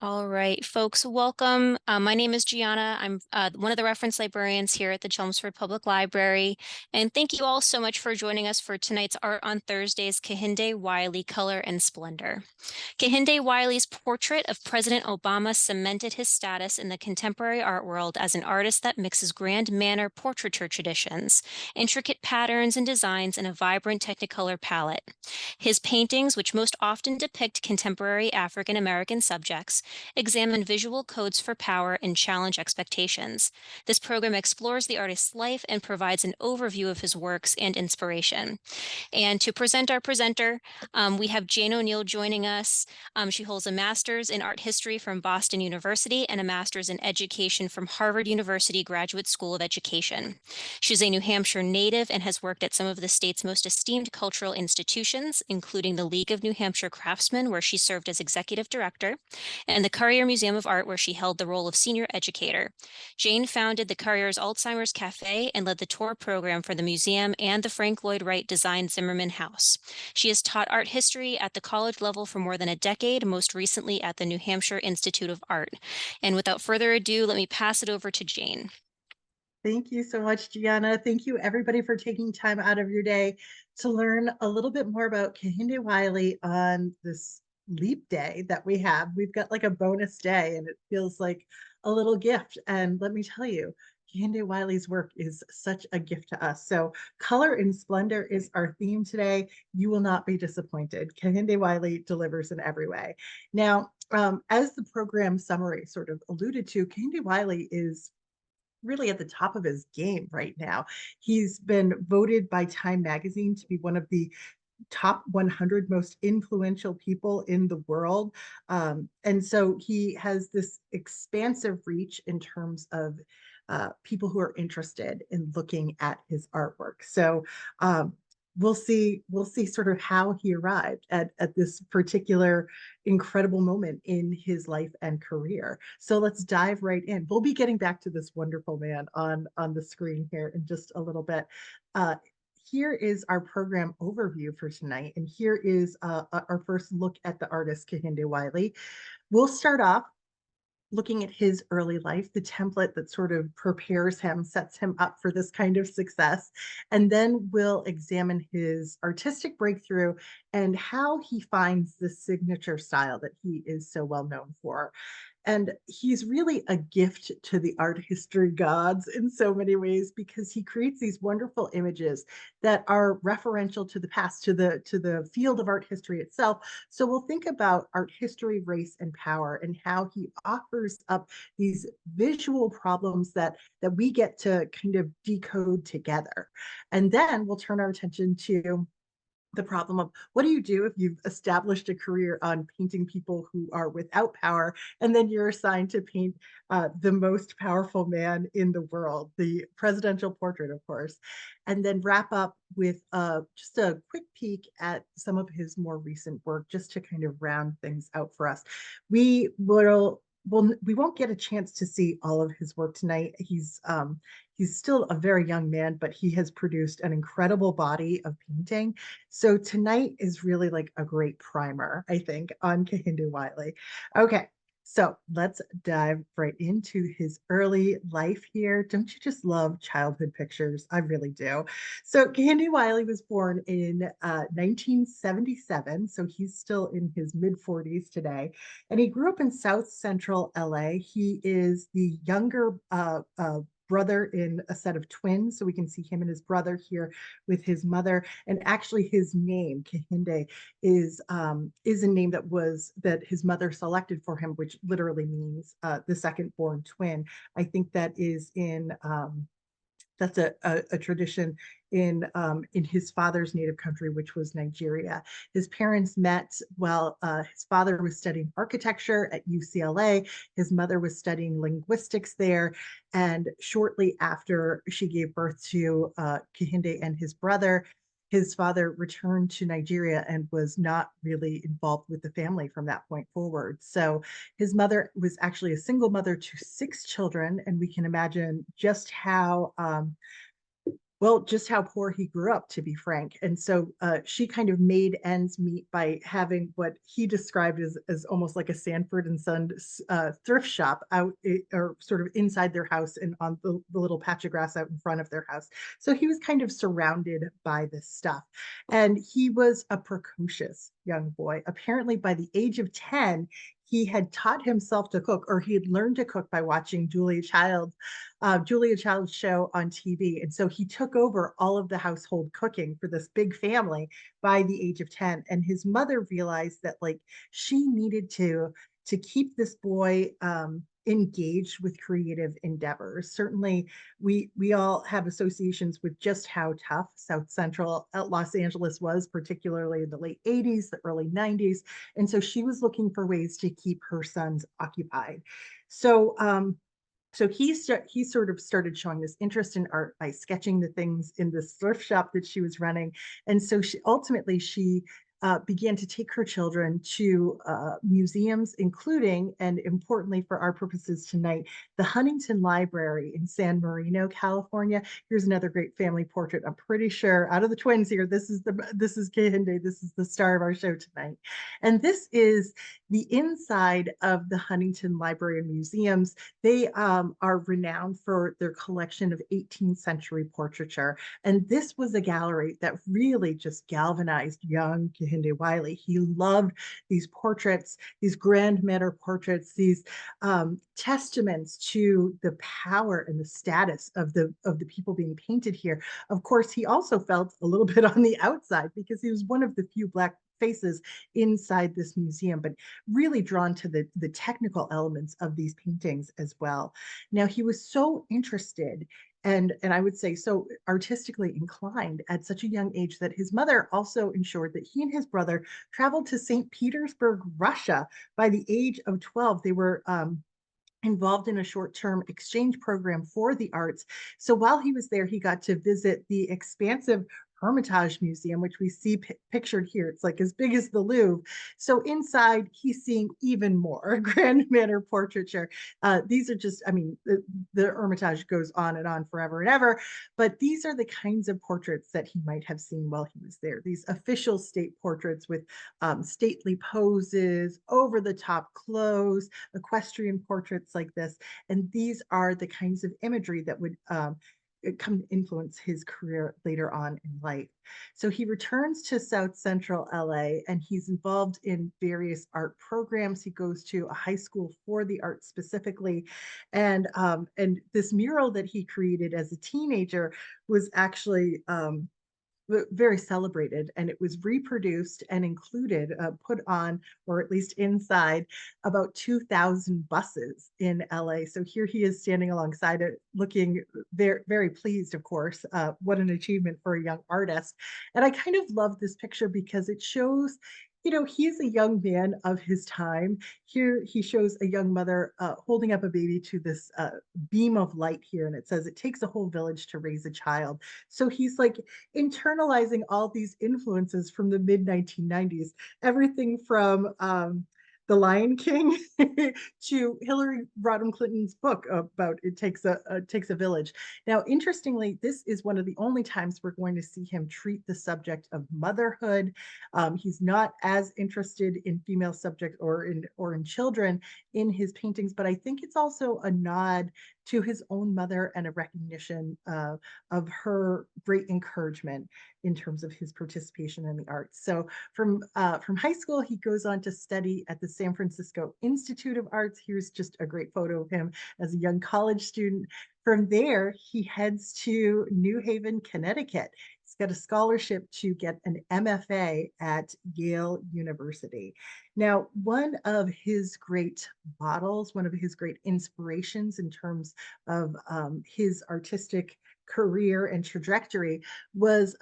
All right, folks, welcome. My name is Gianna. I'm one of the reference librarians here at the Chelmsford Public Library. And thank you all so much for joining us for tonight's Art on Thursday's Kehinde Wiley Color and Splendor. Kehinde Wiley's portrait of President Obama cemented his status in the contemporary art world as an artist that mixes grand manner portraiture traditions, intricate patterns and designs, and a vibrant Technicolor palette. His paintings, which most often depict contemporary African American subjects, examine visual codes for power and challenge expectations. This program explores the artist's life and provides an overview of his works and inspiration. And to present our presenter, we have Jane O'Neill joining us. She holds a master's in art history from Boston University and a master's in education from Harvard University Graduate School of Education. She's a New Hampshire native and has worked at some of the state's most esteemed cultural institutions, including the League of New Hampshire Craftsmen, where she served as executive director, and the Currier Museum of Art, where she held the role of senior educator. Jane founded the Currier's Alzheimer's Cafe and led the tour program for the museum and the Frank Lloyd Wright designed Zimmerman House. She has taught art history at the college level for more than a decade, most recently at the New Hampshire Institute of Art. And without further ado, let me pass it over to Jane. Thank you so much, Gianna. Thank you, everybody, for taking time out of your day to learn a little bit more about Kehinde Wiley on this leap day that we have. We've got like a bonus day, and it feels like a little gift. And let me tell you, Kehinde Wiley's work is such a gift to us. So, color and splendor is our theme today. You will not be disappointed. Kehinde Wiley delivers in every way. Now, as the program summary sort of alluded to, Kehinde Wiley is really at the top of his game right now. He's been voted by Time Magazine to be one of the top 100 most influential people in the world. And so he has this expansive reach in terms of people who are interested in looking at his artwork. So we'll see sort of how he arrived at this particular incredible moment in his life and career. So let's dive right in. We'll be getting back to this wonderful man on the screen here in just a little bit. Here is our program overview for tonight, and here is our first look at the artist Kehinde Wiley. We'll start off looking at his early life, the template that sort of prepares him, sets him up for this kind of success. And then we'll examine his artistic breakthrough and how he finds the signature style that he is so well known for. And he's really a gift to the art history gods in so many ways because he creates these wonderful images that are referential to the past, to the field of art history itself. So we'll think about art history, race, and power, and how he offers up these visual problems that we get to kind of decode together. And then we'll turn our attention to the problem of what do you do if you've established a career on painting people who are without power, and then you're assigned to paint the most powerful man in the world, the presidential portrait, of course, and then wrap up with just a quick peek at some of his more recent work, just to kind of round things out for us. We will well, we won't get a chance to see all of his work tonight. He's still a very young man, but he has produced an incredible body of painting. So tonight is really like a great primer, I think, on Kehinde Wiley. Okay, so let's dive right into his early life here. Don't you just love childhood pictures? I really do. So Kehinde Wiley was born in 1977, so he's still in his mid 40s today, and he grew up in South Central LA. He is the younger brother in a set of twins. So we can see him and his brother here with his mother. And actually his name, Kehinde, is a name that his mother selected for him, which literally means the second born twin. I think that is in that's a tradition in his father's native country, which was Nigeria. His parents met while his father was studying architecture at UCLA. His mother was studying linguistics there. And shortly after she gave birth to Kehinde and his brother, his father returned to Nigeria and was not really involved with the family from that point forward. So his mother was actually a single mother to 6 children, and we can imagine just how Well, just how poor he grew up, to be frank. And so she kind of made ends meet by having what he described as almost like a Sanford and Sons thrift shop or sort of inside their house and on the little patch of grass out in front of their house. So he was kind of surrounded by this stuff. And he was a precocious young boy. Apparently, by the age of 10, he had taught himself to cook, or he had learned to cook by watching Julia Child's show on TV. And so he took over all of the household cooking for this big family by the age of 10. And his mother realized that like she needed to keep this boy engaged with creative endeavors. Certainly, we all have associations with just how tough South Central Los Angeles was, particularly in the late 80s, the early 90s. And so she was looking for ways to keep her sons occupied. So he sort of started showing this interest in art by sketching the things in this thrift shop that she was running. And so she began to take her children to museums, including, and importantly for our purposes tonight, the Huntington Library in San Marino, California. Here's another great family portrait. I'm pretty sure out of the twins here, this is Kehinde. This is the star of our show tonight. And this is the inside of the Huntington Library and Museums. They are renowned for their collection of 18th century portraiture. And this was a gallery that really just galvanized young Kehinde Wiley. He loved these portraits, these grand matter portraits, these testaments to the power and the status of the people being painted here. Of course, he also felt a little bit on the outside because he was one of the few Black faces inside this museum, but really drawn to the technical elements of these paintings as well. Now, he was so interested and I would say so artistically inclined at such a young age that his mother also ensured that he and his brother traveled to St. Petersburg, Russia by the age of 12. They were involved in a short-term exchange program for the arts. So while he was there, he got to visit the expansive Hermitage Museum, which we see pictured here. It's like as big as the Louvre. So inside, he's seeing even more grand manner portraiture. These are just, I mean, the Hermitage goes on and on forever and ever, but these are the kinds of portraits that he might have seen while he was there. These official state portraits with stately poses, over the top clothes, equestrian portraits like this. And these are the kinds of imagery that would come to influence his career later on in life. So he returns to South Central LA and he's involved in various art programs. He goes to a high school for the arts specifically. And this mural that he created as a teenager was actually very celebrated, and it was reproduced and included, put on, or at least inside, about 2,000 buses in LA. So here he is standing alongside it, looking very, very pleased, of course. What an achievement for a young artist. And I kind of love this picture because it shows, he's a young man of his time. Here he shows a young mother holding up a baby to this beam of light here, and it says, "It takes a whole village to raise a child." So he's like internalizing all these influences from the mid 1990s, everything from The Lion King to Hillary Rodham Clinton's book about it takes a village. Now, interestingly, this is one of the only times we're going to see him treat the subject of motherhood. He's not as interested in female subjects or in children in his paintings, but I think it's also a nod to his own mother and a recognition of her great encouragement in terms of his participation in the arts. So from high school, he goes on to study at the San Francisco Institute of Arts. Here's just a great photo of him as a young college student. From there, he heads to New Haven, Connecticut. He's got a scholarship to get an MFA at Yale University. Now, one of his great models, one of his great inspirations in terms of his artistic career and trajectory was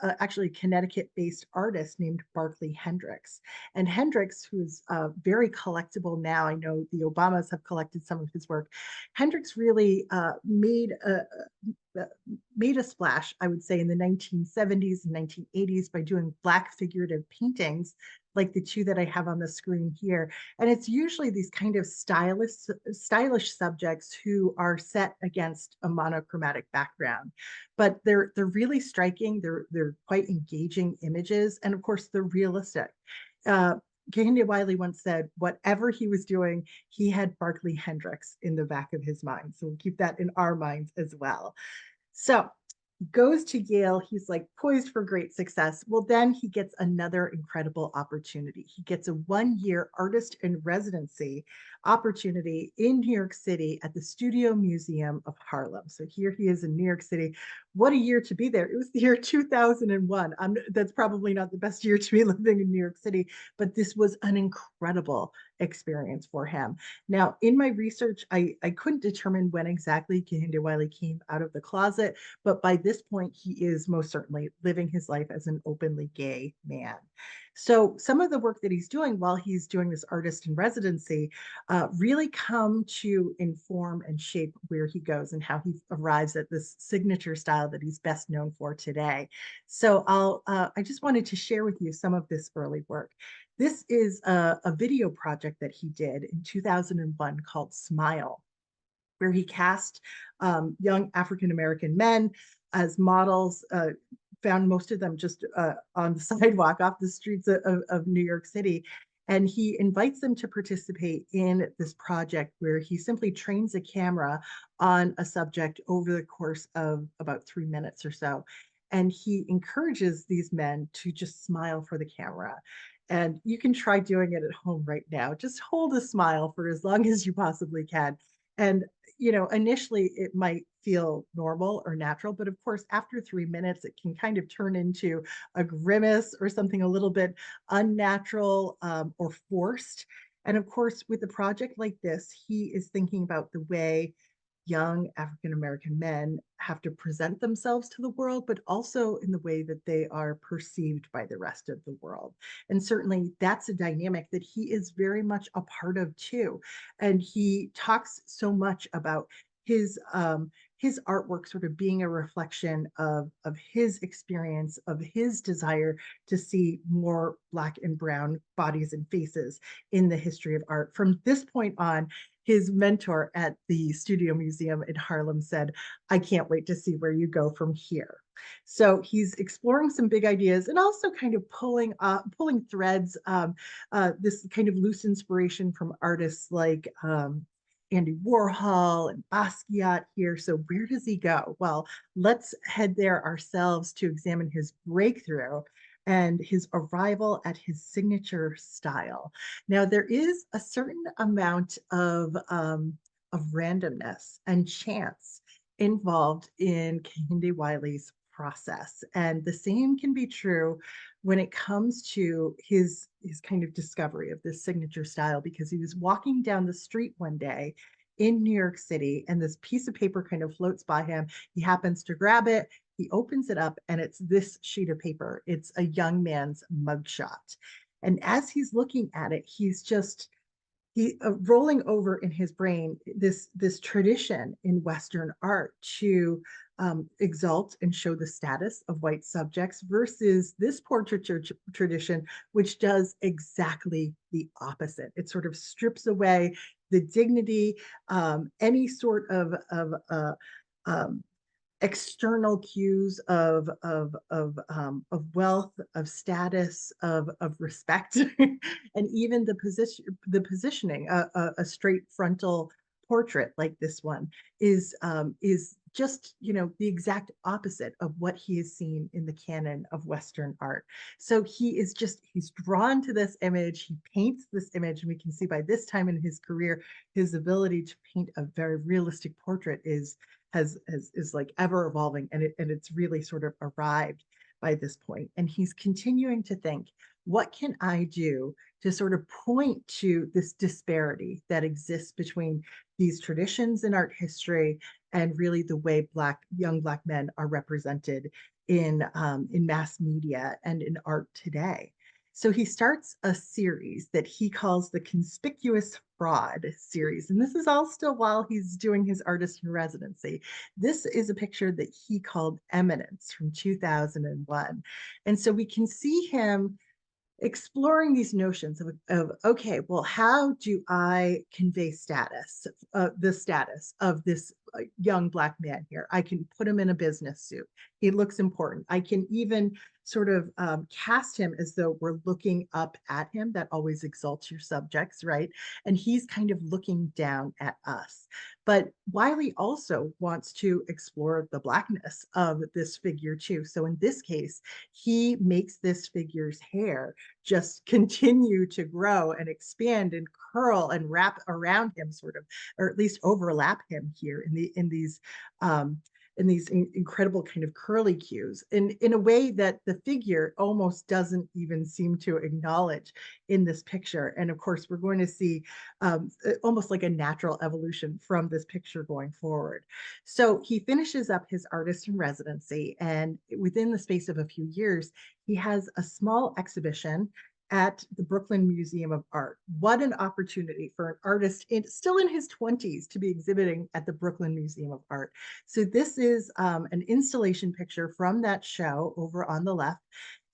actually Connecticut-based artist named Barclay Hendricks. And Hendricks, who's very collectible now, I know the Obamas have collected some of his work. Hendricks really made a splash, I would say, in the 1970s and 1980s by doing Black figurative paintings like the two that I have on the screen here. And it's usually these kind of stylish subjects who are set against a monochromatic background. But they're really striking. They're quite engaging images, and of course they're realistic. Uh, Kehinde Wiley once said, whatever he was doing, he had Barclay Hendricks in the back of his mind. So we'll keep that in our minds as well. So goes to Yale. He's like poised for great success. Well, then he gets another incredible opportunity. He gets a 1 year artist in residency opportunity in New York City at the Studio Museum of Harlem. So here he is in New York City. What a year to be there. It was the year 2001. That's probably not the best year to be living in New York City, but this was an incredible experience for him. Now, in my research, I couldn't determine when exactly Kehinde Wiley came out of the closet, but by this point, he is most certainly living his life as an openly gay man. So some of the work that he's doing while he's doing this artist in residency really come to inform and shape where he goes and how he arrives at this signature style that he's best known for today. So I just wanted to share with you some of this early work. This is a video project that he did in 2001 called Smile, where he cast young African American men as models, found most of them just on the sidewalk off the streets of New York City. And he invites them to participate in this project where he simply trains a camera on a subject over the course of about 3 minutes or so. And he encourages these men to just smile for the camera. And you can try doing it at home right now. Just hold a smile for as long as you possibly can. And initially it might feel normal or natural, but of course, after 3 minutes, it can kind of turn into a grimace or something a little bit unnatural or forced. And of course, with a project like this, he is thinking about the way young African American men have to present themselves to the world, but also in the way that they are perceived by the rest of the world. And certainly that's a dynamic that he is very much a part of too. And he talks so much about his artwork sort of being a reflection of his experience, of his desire to see more Black and brown bodies and faces in the history of art. From this point on, his mentor at the Studio Museum in Harlem said, I can't wait to see where you go from here. So he's exploring some big ideas and also kind of pulling threads, this kind of loose inspiration from artists like Andy Warhol and Basquiat here. So where does he go? Well, let's head there ourselves to examine his breakthrough and his arrival at his signature style. Now, there is a certain amount of randomness and chance involved in Kehinde Wiley's process. And the same can be true when it comes to his kind of discovery of this signature style, because he was walking down the street one day in New York City and this piece of paper kind of floats by him. He happens to grab it, he opens it up, and it's this sheet of paper. It's a young man's mugshot. And as he's looking at it, he's just he rolling over in his brain this tradition in Western art to exalt and show the status of white subjects versus this portraiture tradition, which does exactly the opposite. It sort of strips away the dignity, any sort of um, external cues of wealth, of status, of respect, and even the positioning. A straight frontal portrait like this one is just the exact opposite of what he has seen in the canon of Western art. So he's drawn to this image. He paints this image, and we can see by this time in his career, his ability to paint a very realistic portrait is like ever evolving, and it's really sort of arrived by this point. And he's continuing to think, what can I do to sort of point to this disparity that exists between these traditions in art history and really the way young Black men are represented in mass media and in art today. So he starts a series that he calls the Conspicuous Fraud series. And this is all still while he's doing his artist in residency. This is a picture that he called Eminence from 2001. And so we can see him exploring these notions of okay, well, how do I convey status, the status of this young black man here? I can put him in a business suit. He looks important. I can even sort of cast him as though we're looking up at him. That always exalts your subjects, right? And he's kind of looking down at us. But Wiley also wants to explore the blackness of this figure too. So in this case, he makes this figure's hair just continue to grow and expand and curl and wrap around him sort of, or at least overlap him here um in these incredible kind of curly cues in a way that the figure almost doesn't even seem to acknowledge in this picture. And of course, we're going to see almost like a natural evolution from this picture going forward. So he finishes up his artist in residency, and within the space of a few years, he has a small exhibition at the Brooklyn Museum of Art. What an opportunity for an artist still in his 20s to be exhibiting at the Brooklyn Museum of Art. So this is an installation picture from that show over on the left.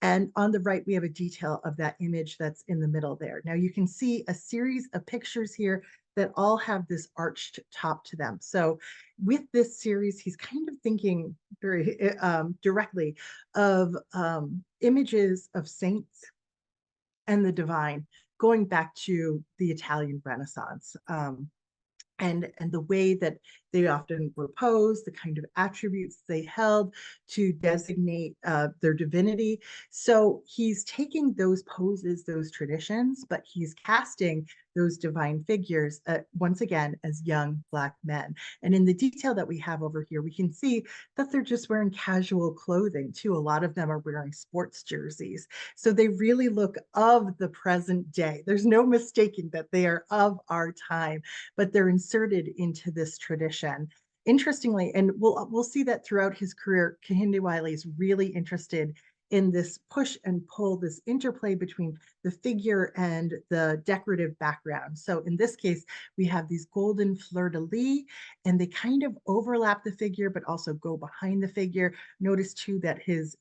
And on the right, we have a detail of that image that's in the middle there. Now you can see a series of pictures here that all have this arched top to them. So with this series, he's kind of thinking very directly of images of saints and the divine, going back to the Italian Renaissance. And the way that they often were posed, the kind of attributes they held to designate their divinity. So he's taking those poses, those traditions, but he's casting those divine figures once again as young Black men. And in the detail that we have over here, we can see that they're just wearing casual clothing too. A lot of them are wearing sports jerseys. So they really look of the present day. There's no mistaking that they are of our time, but they're inserted into this tradition. Interestingly, and we'll see that throughout his career, Kehinde Wiley is really interested in this push and pull, this interplay between the figure and the decorative background. So in this case, we have these golden fleur-de-lis, and they kind of overlap the figure, but also go behind the figure. Notice too that his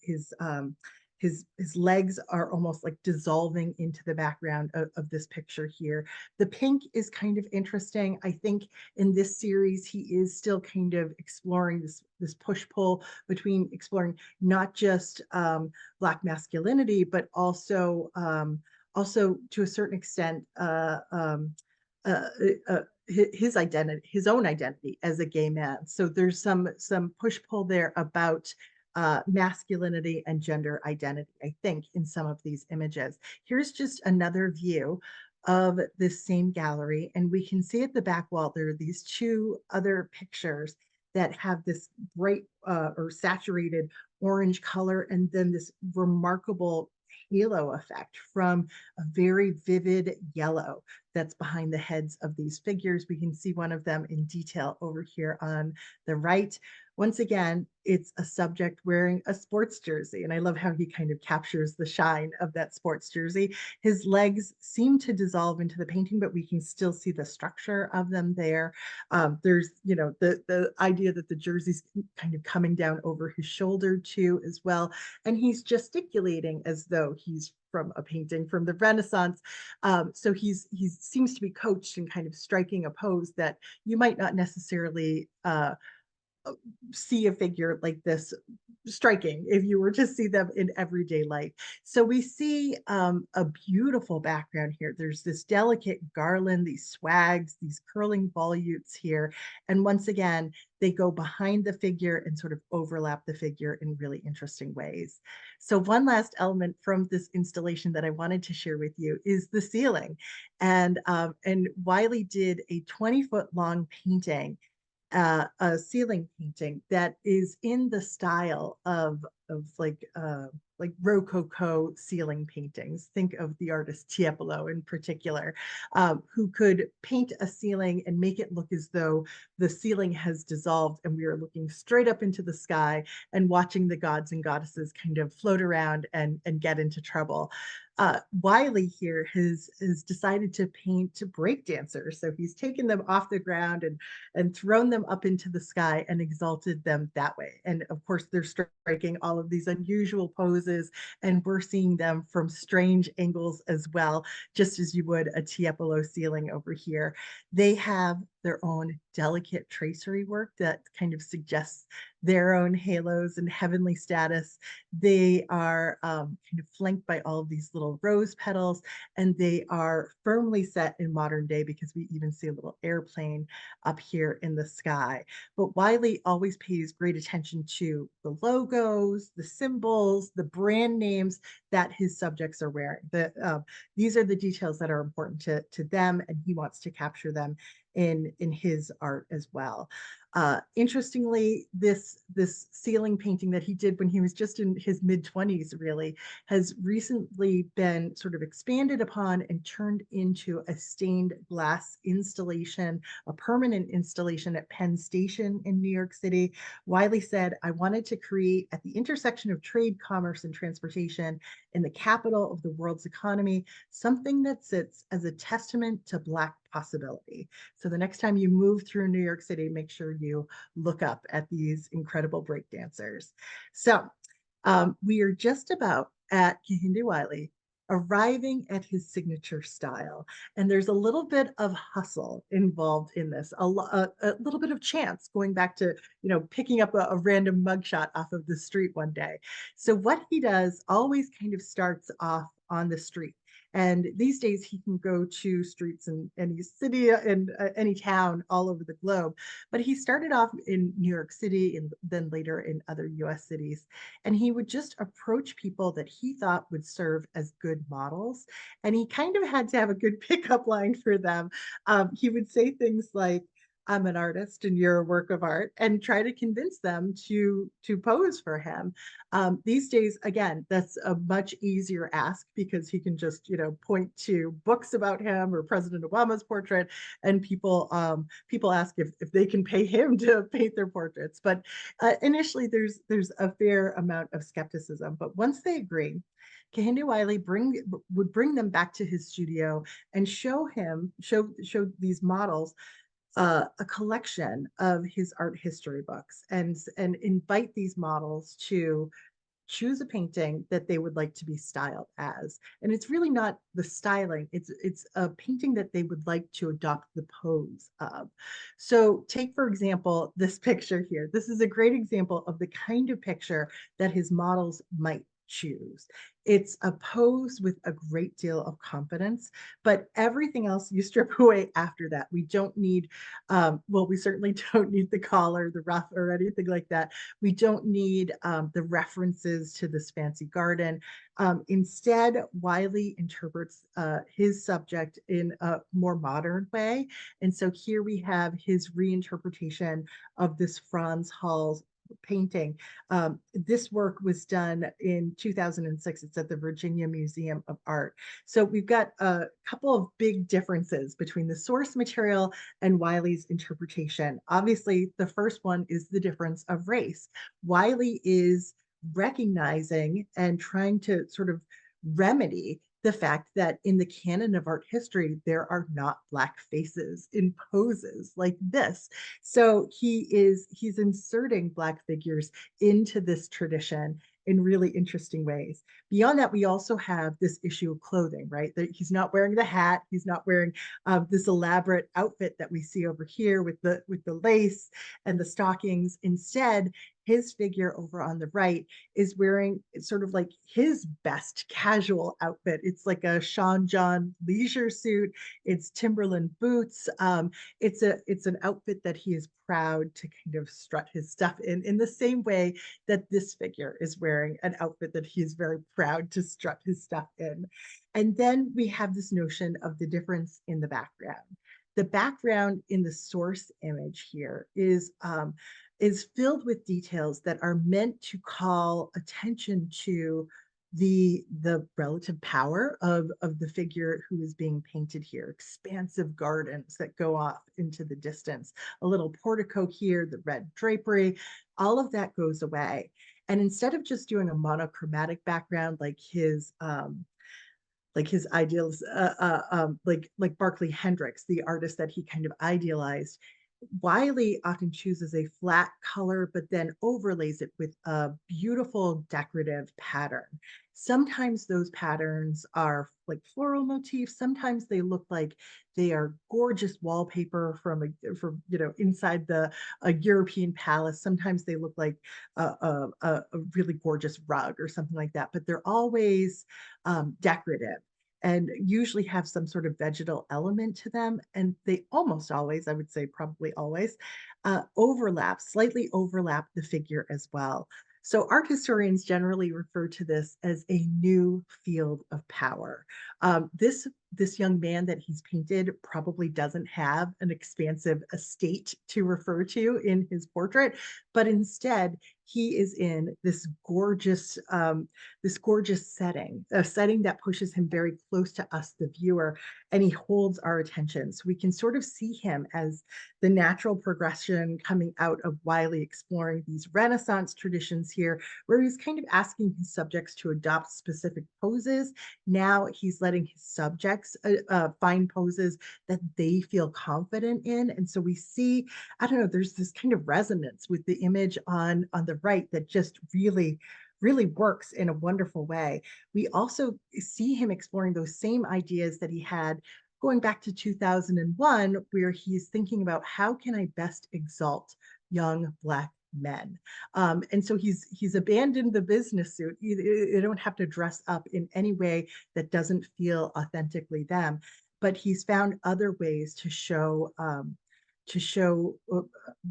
legs are almost like dissolving into the background of this picture here. The pink is kind of interesting. I think in this series, he is still kind of exploring this push-pull between exploring not just Black masculinity, but also to a certain extent uh, his identity, his own identity as a gay man. So there's some push-pull there about masculinity and gender identity, I think, in some of these images. Here's just another view of this same gallery, and we can see at the back wall there are these two other pictures that have this bright or saturated orange color, and then this remarkable halo effect from a very vivid yellow that's behind the heads of these figures. We can see one of them in detail over here on the right. Once again, it's a subject wearing a sports jersey, and I love how he kind of captures the shine of that sports jersey. His legs seem to dissolve into the painting, but we can still see the structure of them there. There's, the idea that the jersey's kind of coming down over his shoulder too, as well, and he's gesticulating as though he's from a painting from the Renaissance. So he seems to be coached in kind of striking a pose that you might not necessarily see a figure like this striking if you were to see them in everyday life. So we see a beautiful background here. There's this delicate garland, these swags, these curling volutes here. And once again, they go behind the figure and sort of overlap the figure in really interesting ways. So one last element from this installation that I wanted to share with you is the ceiling. And Wiley did a 20-foot long painting, a ceiling painting that is in the style of like Rococo ceiling paintings. Think of the artist Tiepolo in particular, who could paint a ceiling and make it look as though the ceiling has dissolved and we are looking straight up into the sky and watching the gods and goddesses kind of float around and get into trouble. Wiley here has decided to paint breakdancers. So he's taken them off the ground and thrown them up into the sky and exalted them that way. And of course, they're striking all all of these unusual poses, and we're seeing them from strange angles as well, just as you would a Tiepolo ceiling over here. They have their own delicate tracery work that kind of suggests their own halos and heavenly status. They are kind of flanked by all of these little rose petals, and they are firmly set in modern day because we even see a little airplane up here in the sky. But Wiley always pays great attention to the logos, the symbols, the brand names that his subjects are wearing. These are the details that are important to them, and he wants to capture them in his art as well. Interestingly, this ceiling painting that he did when he was just in his mid-20s really has recently been sort of expanded upon and turned into a stained glass installation, a permanent installation at Penn Station in New York City. Wiley said, "I wanted to create at the intersection of trade, commerce, and transportation in the capital of the world's economy, something that sits as a testament to Black possibility." So the next time you move through New York City, make sure you look up at these incredible breakdancers. So we are just about at Kehinde Wiley, arriving at his signature style. And there's a little bit of hustle involved in this, a little bit of chance going back to, picking up a random mugshot off of the street one day. So what he does always kind of starts off on the street. And these days he can go to streets in any city and any town all over the globe. But he started off in New York City and then later in other US cities. And he would just approach people that he thought would serve as good models. And he kind of had to have a good pickup line for them. He would say things like, "I'm an artist and you're a work of art," and try to convince them to pose for him. These days, again, that's a much easier ask because he can just, point to books about him or President Obama's portrait, and people ask if they can pay him to paint their portraits. But initially, there's a fair amount of skepticism. But once they agree, Kehinde Wiley would bring them back to his studio and show these models a collection of his art history books, and invite these models to choose a painting that they would like to be styled as. And it's really not the styling, it's a painting that they would like to adopt the pose of. So take, for example, this picture here. This is a great example of the kind of picture that his models might choose. It's a pose with a great deal of confidence, but everything else you strip away after that. We don't need, well, we certainly don't need the collar, the ruff, or anything like that. We don't need the references to this fancy garden. Instead, Wiley interprets his subject in a more modern way. And so here we have his reinterpretation of this Franz Hals painting. This work was done in 2006. It's at the Virginia Museum of Art. So we've got a couple of big differences between the source material and Wiley's interpretation. Obviously, the first one is the difference of race. Wiley is recognizing and trying to sort of remedy the fact that in the canon of art history, there are not Black faces in poses like this. So he's inserting Black figures into this tradition in really interesting ways. Beyond that, we also have this issue of clothing, right? That he's not wearing the hat, he's not wearing this elaborate outfit that we see over here with the lace and the stockings. Instead, his figure over on the right is wearing sort of like his best casual outfit. It's like a Sean John leisure suit. It's Timberland boots. It's an outfit that he is proud to kind of strut his stuff in the same way that this figure is wearing an outfit that he is very proud to strut his stuff in. And then we have this notion of the difference in the background. The background in the source image here is filled with details that are meant to call attention to the relative power of the figure who is being painted here. Expansive gardens that go off into the distance, a little portico here, the red drapery, all of that goes away. And instead of just doing a monochromatic background like his ideals, like Barclay Hendricks, the artist that he kind of idealized, Wiley often chooses a flat color, but then overlays it with a beautiful decorative pattern. Sometimes those patterns are like floral motifs. Sometimes they look like they are gorgeous wallpaper from inside a European palace. Sometimes they look like a really gorgeous rug or something like that. But they're always decorative and usually have some sort of vegetal element to them. And they almost always, I would say probably always, slightly overlap the figure as well. So art historians generally refer to this as a new field of power. This young man that he's painted probably doesn't have an expansive estate to refer to in his portrait, but instead he is in this gorgeous setting, a setting that pushes him very close to us, the viewer, and he holds our attention. So we can sort of see him as the natural progression coming out of Wiley exploring these Renaissance traditions here, where he's kind of asking his subjects to adopt specific poses. Now he's letting his subjects find poses that they feel confident in. And so we see, I don't know, there's this kind of resonance with the image on the right that just really works in a wonderful way. We also see him exploring those same ideas that he had going back to 2001, where he's thinking about how can I best exalt young Black men. And so he's abandoned the business suit. You don't have to dress up in any way that doesn't feel authentically them, but he's found other ways to show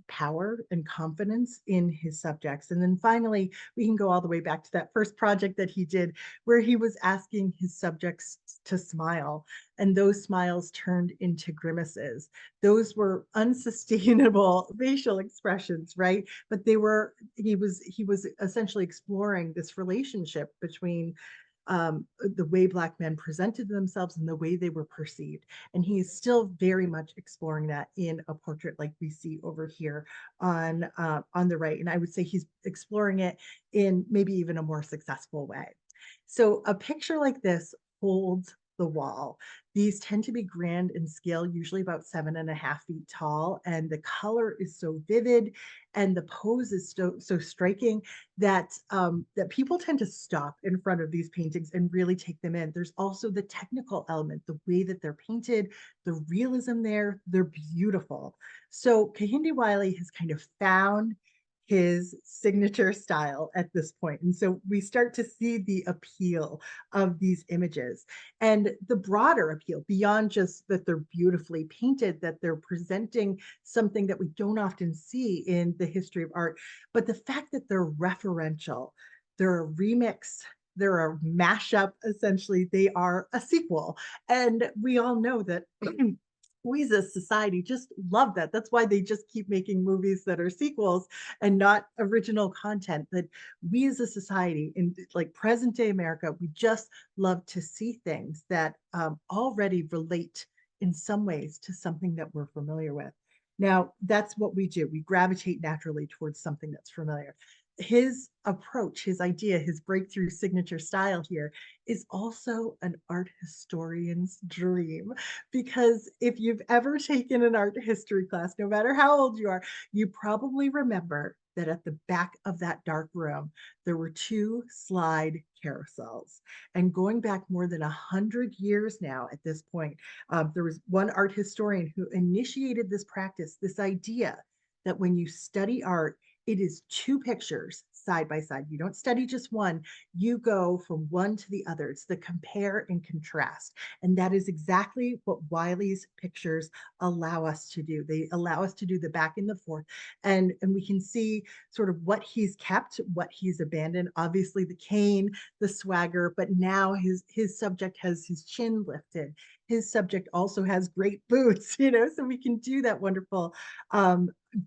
power and confidence in his subjects. And then finally, we can go all the way back to that first project that he did, where he was asking his subjects to smile, and those smiles turned into grimaces. Those were unsustainable facial expressions, right? But he was essentially exploring this relationship between the way Black men presented themselves and the way they were perceived. And he is still very much exploring that in a portrait like we see over here on the right. And I would say he's exploring it in maybe even a more successful way. So a picture like this holds the wall. These tend to be grand in scale, usually about 7.5 feet tall, and the color is so vivid and the pose is so striking that people tend to stop in front of these paintings and really take them in. There's also the technical element, the way that they're painted, the realism there, they're beautiful. So Kehinde Wiley has kind of found his signature style at this point. And so we start to see the appeal of these images and the broader appeal beyond just that they're beautifully painted, that they're presenting something that we don't often see in the history of art, but the fact that they're referential, they're a remix, they're a mashup, essentially, they are a sequel. And we all know that we as a society just love that. That's why they just keep making movies that are sequels and not original content. That we as a society in like present day America, we just love to see things that already relate in some ways to something that we're familiar with. Now, that's what we do. We gravitate naturally towards something that's familiar. His approach, his idea, his breakthrough signature style here is also an art historian's dream. Because if you've ever taken an art history class, no matter how old you are, you probably remember that at the back of that dark room, there were two slide carousels. And going back more than 100 years now at this point, there was one art historian who initiated this practice, this idea that when you study art, it is two pictures side by side. You don't study just one, you go from one to the other. It's the compare and contrast. And that is exactly what Wiley's pictures allow us to do. They allow us to do the back and the forth. And we can see sort of what he's kept, what he's abandoned. Obviously, the cane, the swagger, but now his subject has his chin lifted. His subject also has great boots, so we can do that wonderful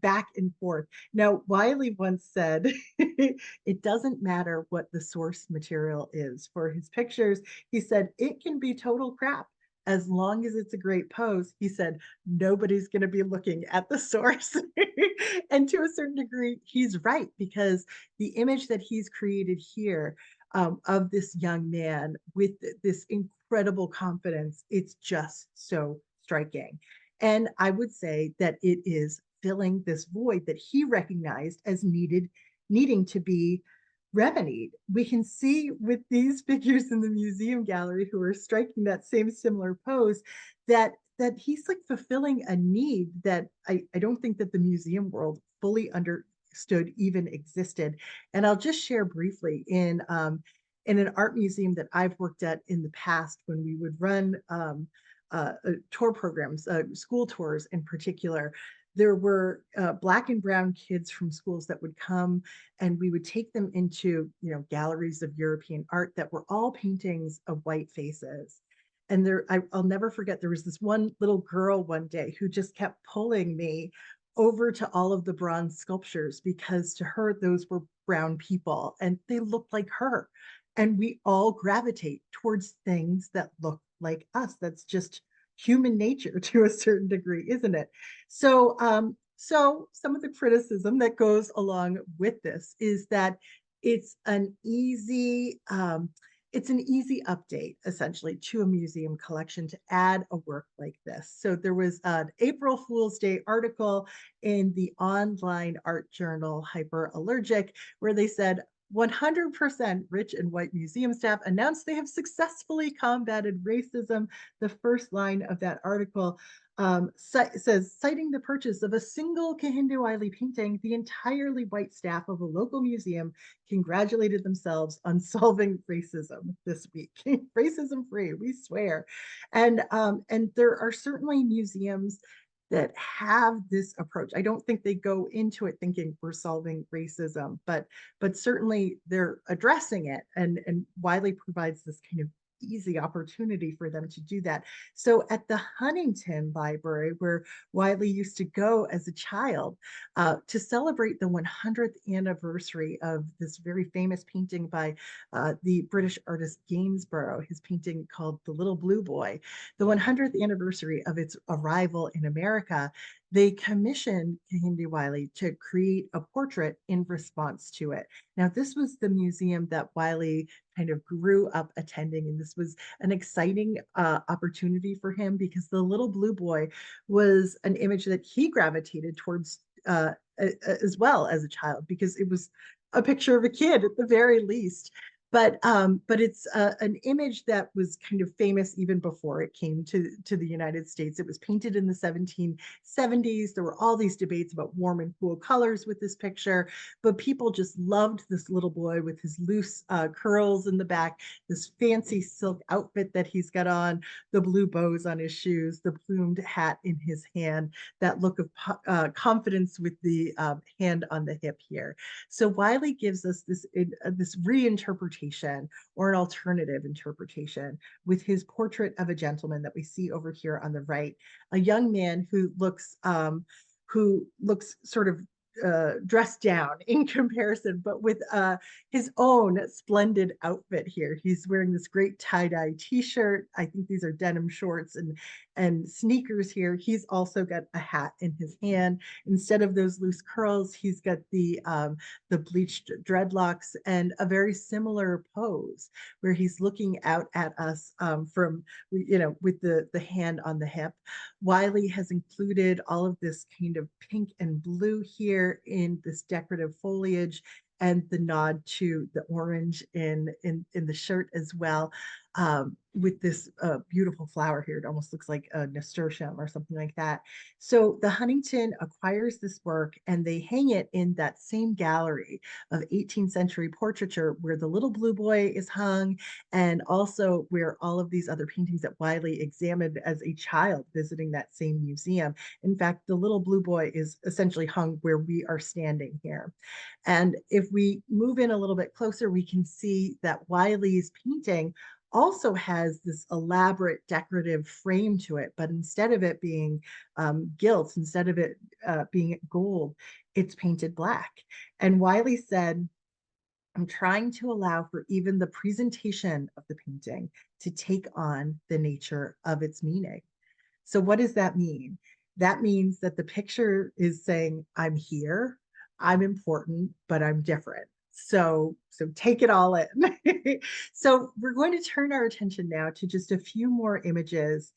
back and forth. Now, Wiley once said, it doesn't matter what the source material is for his pictures. He said, it can be total crap. As long as it's a great pose, he said, nobody's going to be looking at the source. And to a certain degree, he's right, because the image that he's created here of this young man with this incredible confidence, it's just so striking. And I would say that it is filling this void that he recognized as needing to be remedied. We can see with these figures in the museum gallery who are striking that same similar pose that he's like fulfilling a need that I don't think that the museum world fully understood even existed. And I'll just share briefly in an art museum that I've worked at in the past when we would run tour programs, school tours in particular. There were black and brown kids from schools that would come, and we would take them into galleries of European art that were all paintings of white faces. And I'll never forget, there was this one little girl one day who just kept pulling me over to all of the bronze sculptures because to her those were brown people and they looked like her. And we all gravitate towards things that look like us. That's just human nature to a certain degree, isn't it? So some of the criticism that goes along with this is that it's an easy it's an easy update essentially to a museum collection to add a work like this. So there was an April Fool's Day article in the online art journal Hyperallergic where they said 100% rich and white museum staff announced they have successfully combated racism. The first line of that article says, citing the purchase of a single Kehinde Wiley painting, the entirely white staff of a local museum congratulated themselves on solving racism this week. Racism free, we swear. And there are certainly museums that have this approach. I don't think they go into it thinking we're solving racism, but certainly they're addressing it, and Wiley provides this kind of easy opportunity for them to do that. So at the Huntington Library, where Wiley used to go as a child, to celebrate the 100th anniversary of this very famous painting by the British artist Gainsborough, his painting called The Little Blue Boy, the 100th anniversary of its arrival in America, they commissioned Kehinde Wiley to create a portrait in response to it. Now, this was the museum that Wiley kind of grew up attending, and this was an exciting opportunity for him because the little blue boy was an image that he gravitated towards as well as a child because it was a picture of a kid at the very least. But it's an image that was kind of famous even before it came to the United States. It was painted in the 1770s. There were all these debates about warm and cool colors with this picture, but people just loved this little boy with his loose curls in the back, this fancy silk outfit that he's got on, the blue bows on his shoes, the plumed hat in his hand, that look of confidence with the hand on the hip here. So Wiley gives us this reinterpretation or an alternative interpretation with his portrait of a gentleman that we see over here on the right, a young man who looks sort of dressed down in comparison, but with his own splendid outfit here. He's wearing this great tie-dye t-shirt. I think these are denim shorts and sneakers here. He's also got a hat in his hand. Instead of those loose curls, he's got the bleached dreadlocks and a very similar pose where he's looking out at us from, with the hand on the hip. Wiley has included all of this kind of pink and blue here in this decorative foliage and the nod to the orange in the shirt as well, with this beautiful flower here. It almost looks like a nasturtium or something like that. So the Huntington acquires this work and they hang it in that same gallery of 18th century portraiture where the little blue boy is hung, and also where all of these other paintings that Wiley examined as a child visiting that same museum. In fact, the little blue boy is essentially hung where we are standing here. And if we move in a little bit closer, we can see that Wiley's painting also has this elaborate decorative frame to it, but instead of it being gilt, instead of it being gold, it's painted black. And Wiley said, I'm trying to allow for even the presentation of the painting to take on the nature of its meaning. So what does that mean? That means that the picture is saying, I'm here, I'm important, but I'm different. So take it all in. So we're going to turn our attention now to just a few more images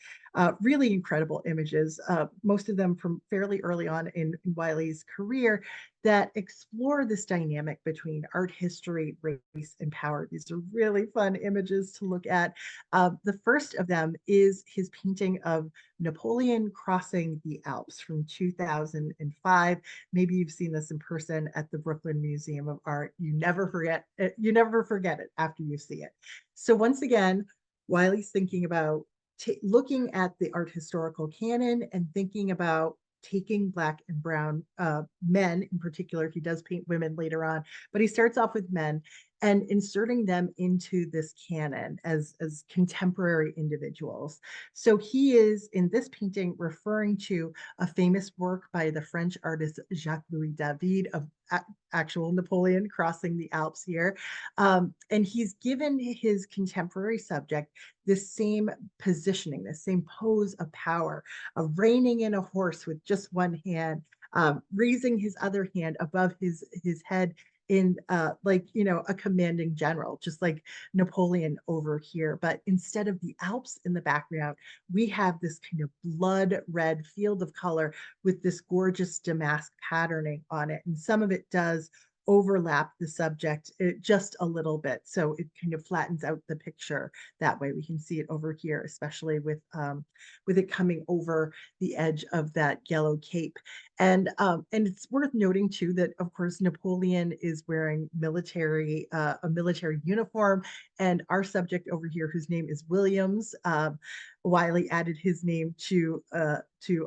Really incredible images, most of them from fairly early on in Wiley's career, that explore this dynamic between art history, race, and power. These are really fun images to look at. The first of them is his painting of Napoleon crossing the Alps from 2005. Maybe you've seen this in person at the Brooklyn Museum of Art. You never forget it after you see it. So once again, Wiley's thinking about looking at the art historical canon and thinking about taking Black and brown men in particular. He does paint women later on, but he starts off with men and inserting them into this canon as contemporary individuals. So he is in this painting referring to a famous work by the French artist Jacques-Louis David of actual Napoleon crossing the Alps here. And he's given his contemporary subject this same positioning, this same pose of power, of reining in a horse with just one hand, raising his other hand above his head in like, you know, a commanding general, just like Napoleon over here. But instead of the Alps in the background, we have this kind of blood red field of color with this gorgeous damask patterning on it. And some of it does overlap the subject just a little bit. So it kind of flattens out the picture that way. We can see it over here, especially with it coming over the edge of that yellow cape. And it's worth noting too that of course Napoleon is wearing a military uniform, and our subject over here, whose name is Williams, Wiley added his name to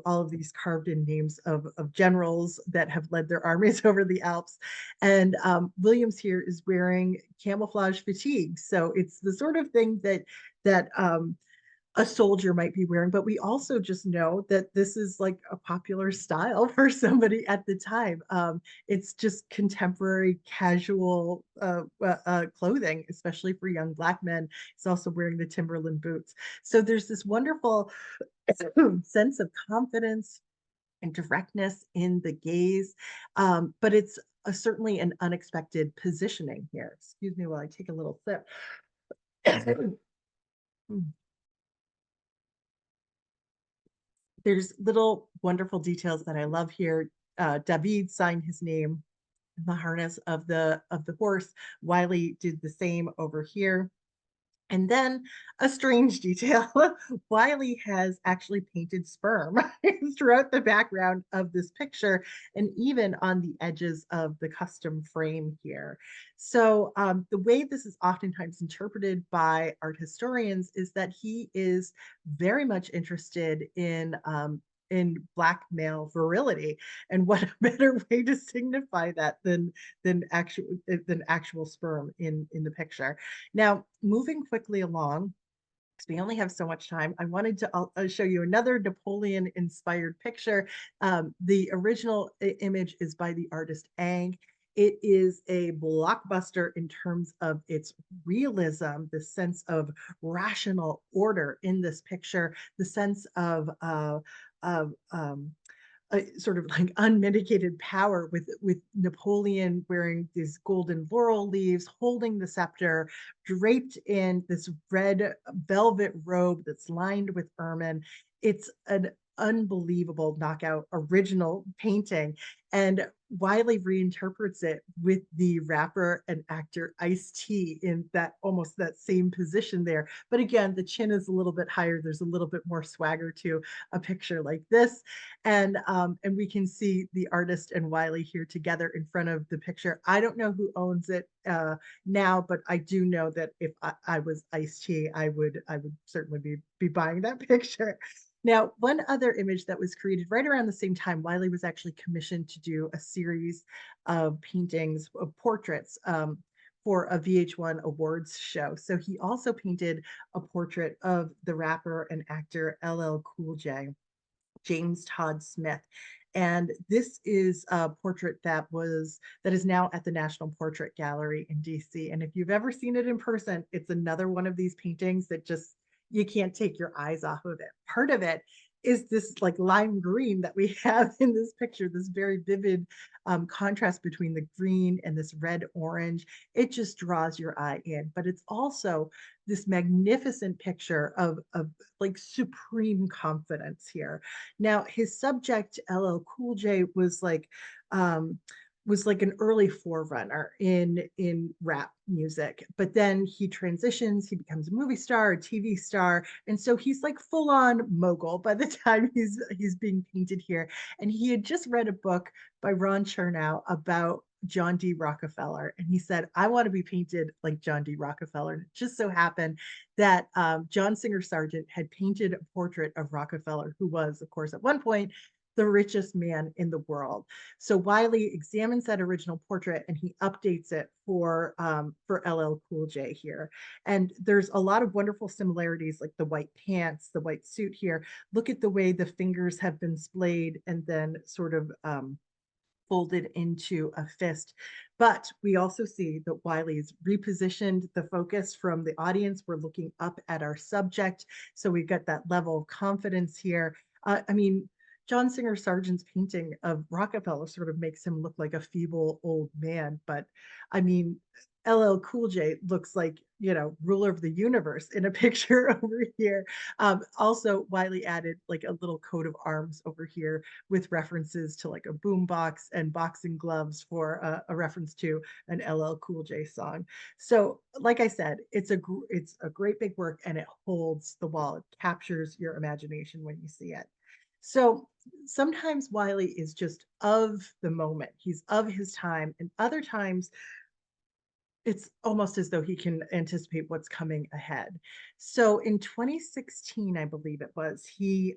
all of these carved in names of generals that have led their armies over the Alps. And Williams here is wearing camouflage fatigue. So it's the sort of thing that a soldier might be wearing, but we also just know that this is like a popular style for somebody at the time. It's just contemporary casual clothing, especially for young Black men. He's also wearing the Timberland boots. So there's this wonderful sense of confidence and directness in the gaze, but it's certainly an unexpected positioning here. Excuse me while I take a little sip. There's little wonderful details that I love here. David signed his name in the harness of the horse. Wiley did the same over here. And then a strange detail, Wiley has actually painted sperm throughout the background of this picture and even on the edges of the custom frame here. So the way this is oftentimes interpreted by art historians is that he is very much interested in Black male virility. And what a better way to signify that than actual sperm in the picture. Now, moving quickly along, because we only have so much time, I wanted to show you another Napoleon-inspired picture. The original image is by the artist Ang. It is a blockbuster in terms of its realism, the sense of rational order in this picture, the sense of sort of like unmitigated power with Napoleon wearing these golden laurel leaves, holding the scepter, draped in this red velvet robe that's lined with ermine. It's an unbelievable knockout original painting, and Wiley reinterprets it with the rapper and actor Ice-T in that almost that same position there. But again, the chin is a little bit higher. There's a little bit more swagger to a picture like this. And we can see the artist and Wiley here together in front of the picture. I don't know who owns it now, but I do know that if I was Ice-T, I would certainly be buying that picture. Now, one other image that was created right around the same time, Wiley was actually commissioned to do a series of paintings, of portraits, for a VH1 awards show. So he also painted a portrait of the rapper and actor LL Cool J, James Todd Smith. And this is a portrait that is now at the National Portrait Gallery in DC. And if you've ever seen it in person, it's another one of these paintings that just you can't take your eyes off of it. Part of it is this like lime green that we have in this picture, this very vivid contrast between the green and this red orange. It just draws your eye in, but it's also this magnificent picture of like supreme confidence here. Now, his subject, LL Cool J, um, was like an early forerunner in rap music, but then he transitions, he becomes a movie star, a TV star, and so he's like full on mogul by the time he's being painted here. And he had just read a book by Ron Chernow about John D. Rockefeller, and he said, "I want to be painted like John D. Rockefeller." And it just so happened that John Singer Sargent had painted a portrait of Rockefeller, who was, of course, at one point the richest man in the world. So Wiley examines that original portrait and he updates it for LL Cool J here. And there's a lot of wonderful similarities, like the white pants, the white suit here. Look at the way the fingers have been splayed and then sort of folded into a fist. But we also see that Wiley's repositioned the focus from the audience. We're looking up at our subject. So we've got that level of confidence here. I mean, John Singer Sargent's painting of Rockefeller sort of makes him look like a feeble old man. But I mean, LL Cool J looks like, ruler of the universe in a picture over here. Also, Wiley added like a little coat of arms over here with references to like a boombox and boxing gloves for a reference to an LL Cool J song. So, like I said, it's a great big work and it holds the wall. It captures your imagination when you see it. So sometimes Wiley is just of the moment. He's of his time, and other times it's almost as though he can anticipate what's coming ahead. So in 2016, I believe it was, he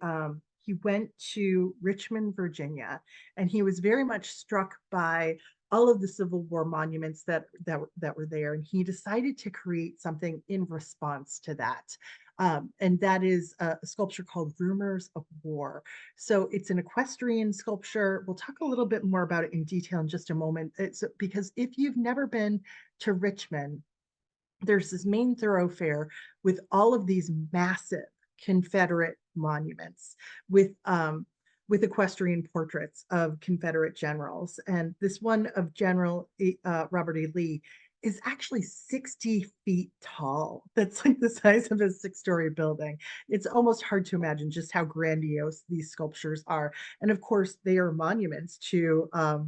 went to Richmond, Virginia, and he was very much struck by all of the Civil War monuments that were there, and he decided to create something in response to that. And that is a sculpture called Rumors of War. So it's an equestrian sculpture. We'll talk a little bit more about it in detail in just a moment. It's because if you've never been to Richmond, there's this main thoroughfare with all of these massive Confederate monuments with equestrian portraits of Confederate generals. And this one of General Robert E. Lee is actually 60 feet tall. That's like the size of a six-story building. It's almost hard to imagine just how grandiose these sculptures are. And of course, they are monuments to a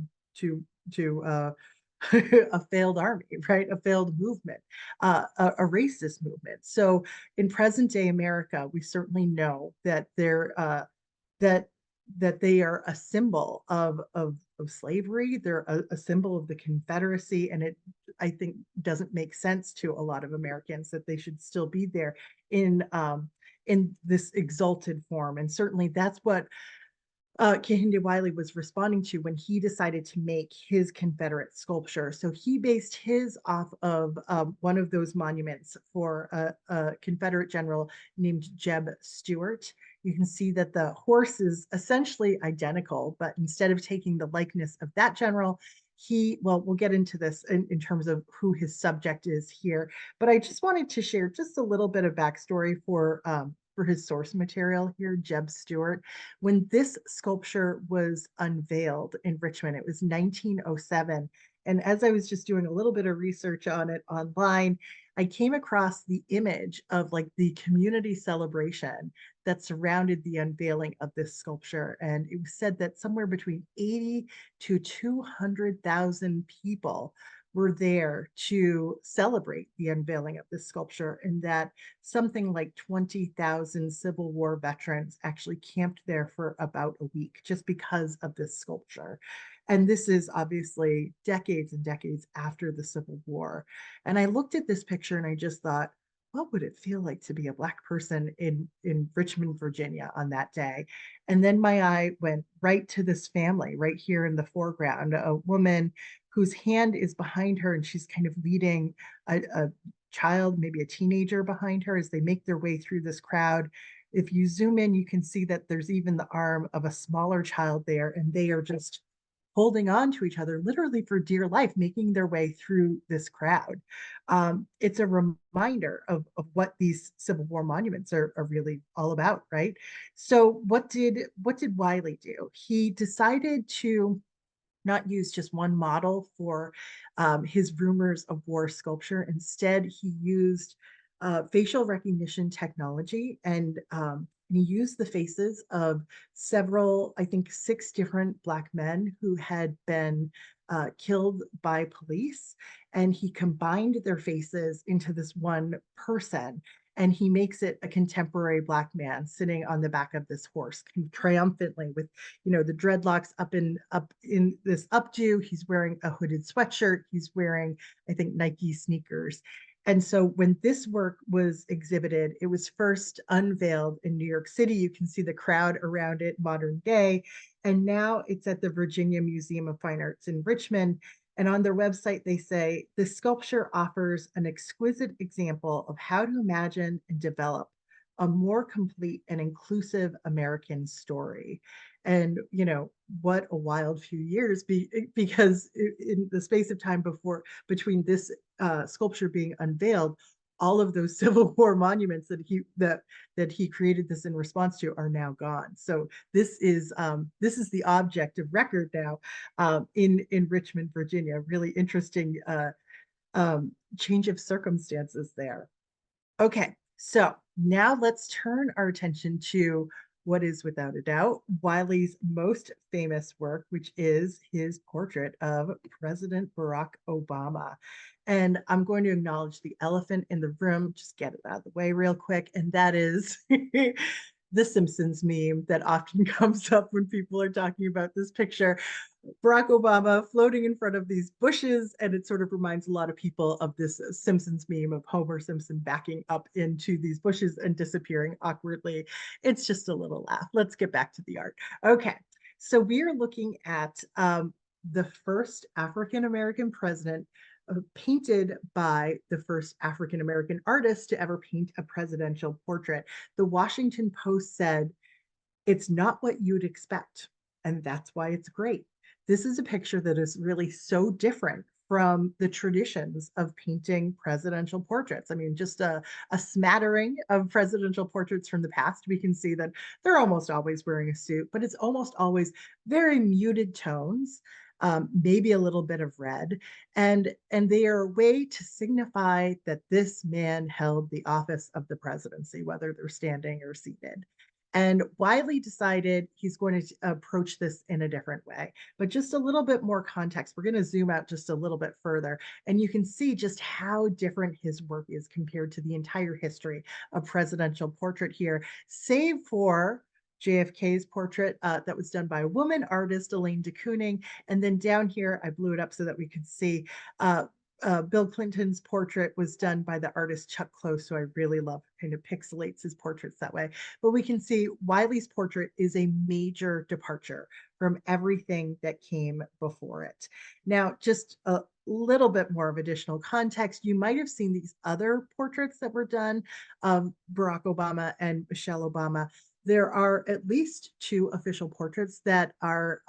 failed army, right? A failed movement, a racist movement. So in present day America, we certainly know that that that they are a symbol of slavery. They're a symbol of the Confederacy, and it, I think, doesn't make sense to a lot of Americans that they should still be there in this exalted form. And certainly that's what Kehinde Wiley was responding to when he decided to make his Confederate sculpture. So he based his off of one of those monuments for a Confederate general named Jeb Stuart. You can see that the horse is essentially identical, but instead of taking the likeness of that general, well, we'll get into this in terms of who his subject is here. But I just wanted to share just a little bit of backstory for his source material here, Jeb Stuart. When this sculpture was unveiled in Richmond, it was 1907. And as I was just doing a little bit of research on it online, I came across the image of like the community celebration that surrounded the unveiling of this sculpture. And it was said that somewhere between 80 to 200,000 people were there to celebrate the unveiling of this sculpture, and that something like 20,000 Civil War veterans actually camped there for about a week just because of this sculpture. And this is obviously decades and decades after the Civil War. And I looked at this picture and I just thought, what would it feel like to be a Black person in Richmond, Virginia on that day? And then my eye went right to this family right here in the foreground, a woman whose hand is behind her and she's kind of leading a child, maybe a teenager behind her as they make their way through this crowd. If you zoom in, you can see that there's even the arm of a smaller child there, and they are just holding on to each other literally for dear life, making their way through this crowd. It's a reminder of what these Civil War monuments are really all about, right? So what did Wiley do? He decided to not use just one model for his rumors of war sculpture. Instead, he used facial recognition technology, and he used the faces of several, I think, six different Black men who had been killed by police. And he combined their faces into this one person. And he makes it a contemporary Black man sitting on the back of this horse triumphantly with the dreadlocks up in this updo. He's wearing a hooded sweatshirt. He's wearing, I think, Nike sneakers. And so when this work was exhibited, it was first unveiled in New York City. You can see the crowd around it modern day. And now it's at the Virginia Museum of Fine Arts in Richmond. And on their website, they say the sculpture offers an exquisite example of how to imagine and develop a more complete and inclusive American story. And what a wild few years, because in the space of time between this sculpture being unveiled, all of those Civil War monuments that he created this in response to are now gone. So this is the object of record now in Richmond, Virginia. Really interesting change of circumstances there. Okay, so now let's turn our attention to what is without a doubt Wiley's most famous work, which is his portrait of President Barack Obama. And I'm going to acknowledge the elephant in the room, just get it out of the way real quick. And that is the Simpsons meme that often comes up when people are talking about this picture. Barack Obama floating in front of these bushes, and it sort of reminds a lot of people of this Simpsons meme of Homer Simpson backing up into these bushes and disappearing awkwardly. It's just a little laugh. Let's get back to the art. Okay, so we are looking at the first African American president painted by the first African American artist to ever paint a presidential portrait. The Washington Post said, "It's not what you'd expect, and that's why it's great." This is a picture that is really so different from the traditions of painting presidential portraits. I mean, just a smattering of presidential portraits from the past. We can see that they're almost always wearing a suit, but it's almost always very muted tones, maybe a little bit of red, and they are a way to signify that this man held the office of the presidency, whether they're standing or seated. And Wiley decided he's going to approach this in a different way. But just a little bit more context. We're going to zoom out just a little bit further, and you can see just how different his work is compared to the entire history of presidential portrait here, save for JFK's portrait that was done by a woman artist, Elaine de Kooning. And then down here, I blew it up so that we could see Bill Clinton's portrait was done by the artist Chuck Close, who I really love, kind of pixelates his portraits that way. But we can see Wiley's portrait is a major departure from everything that came before it. Now, just a little bit more of additional context, you might have seen these other portraits that were done of Barack Obama and Michelle Obama. There are at least two official portraits that are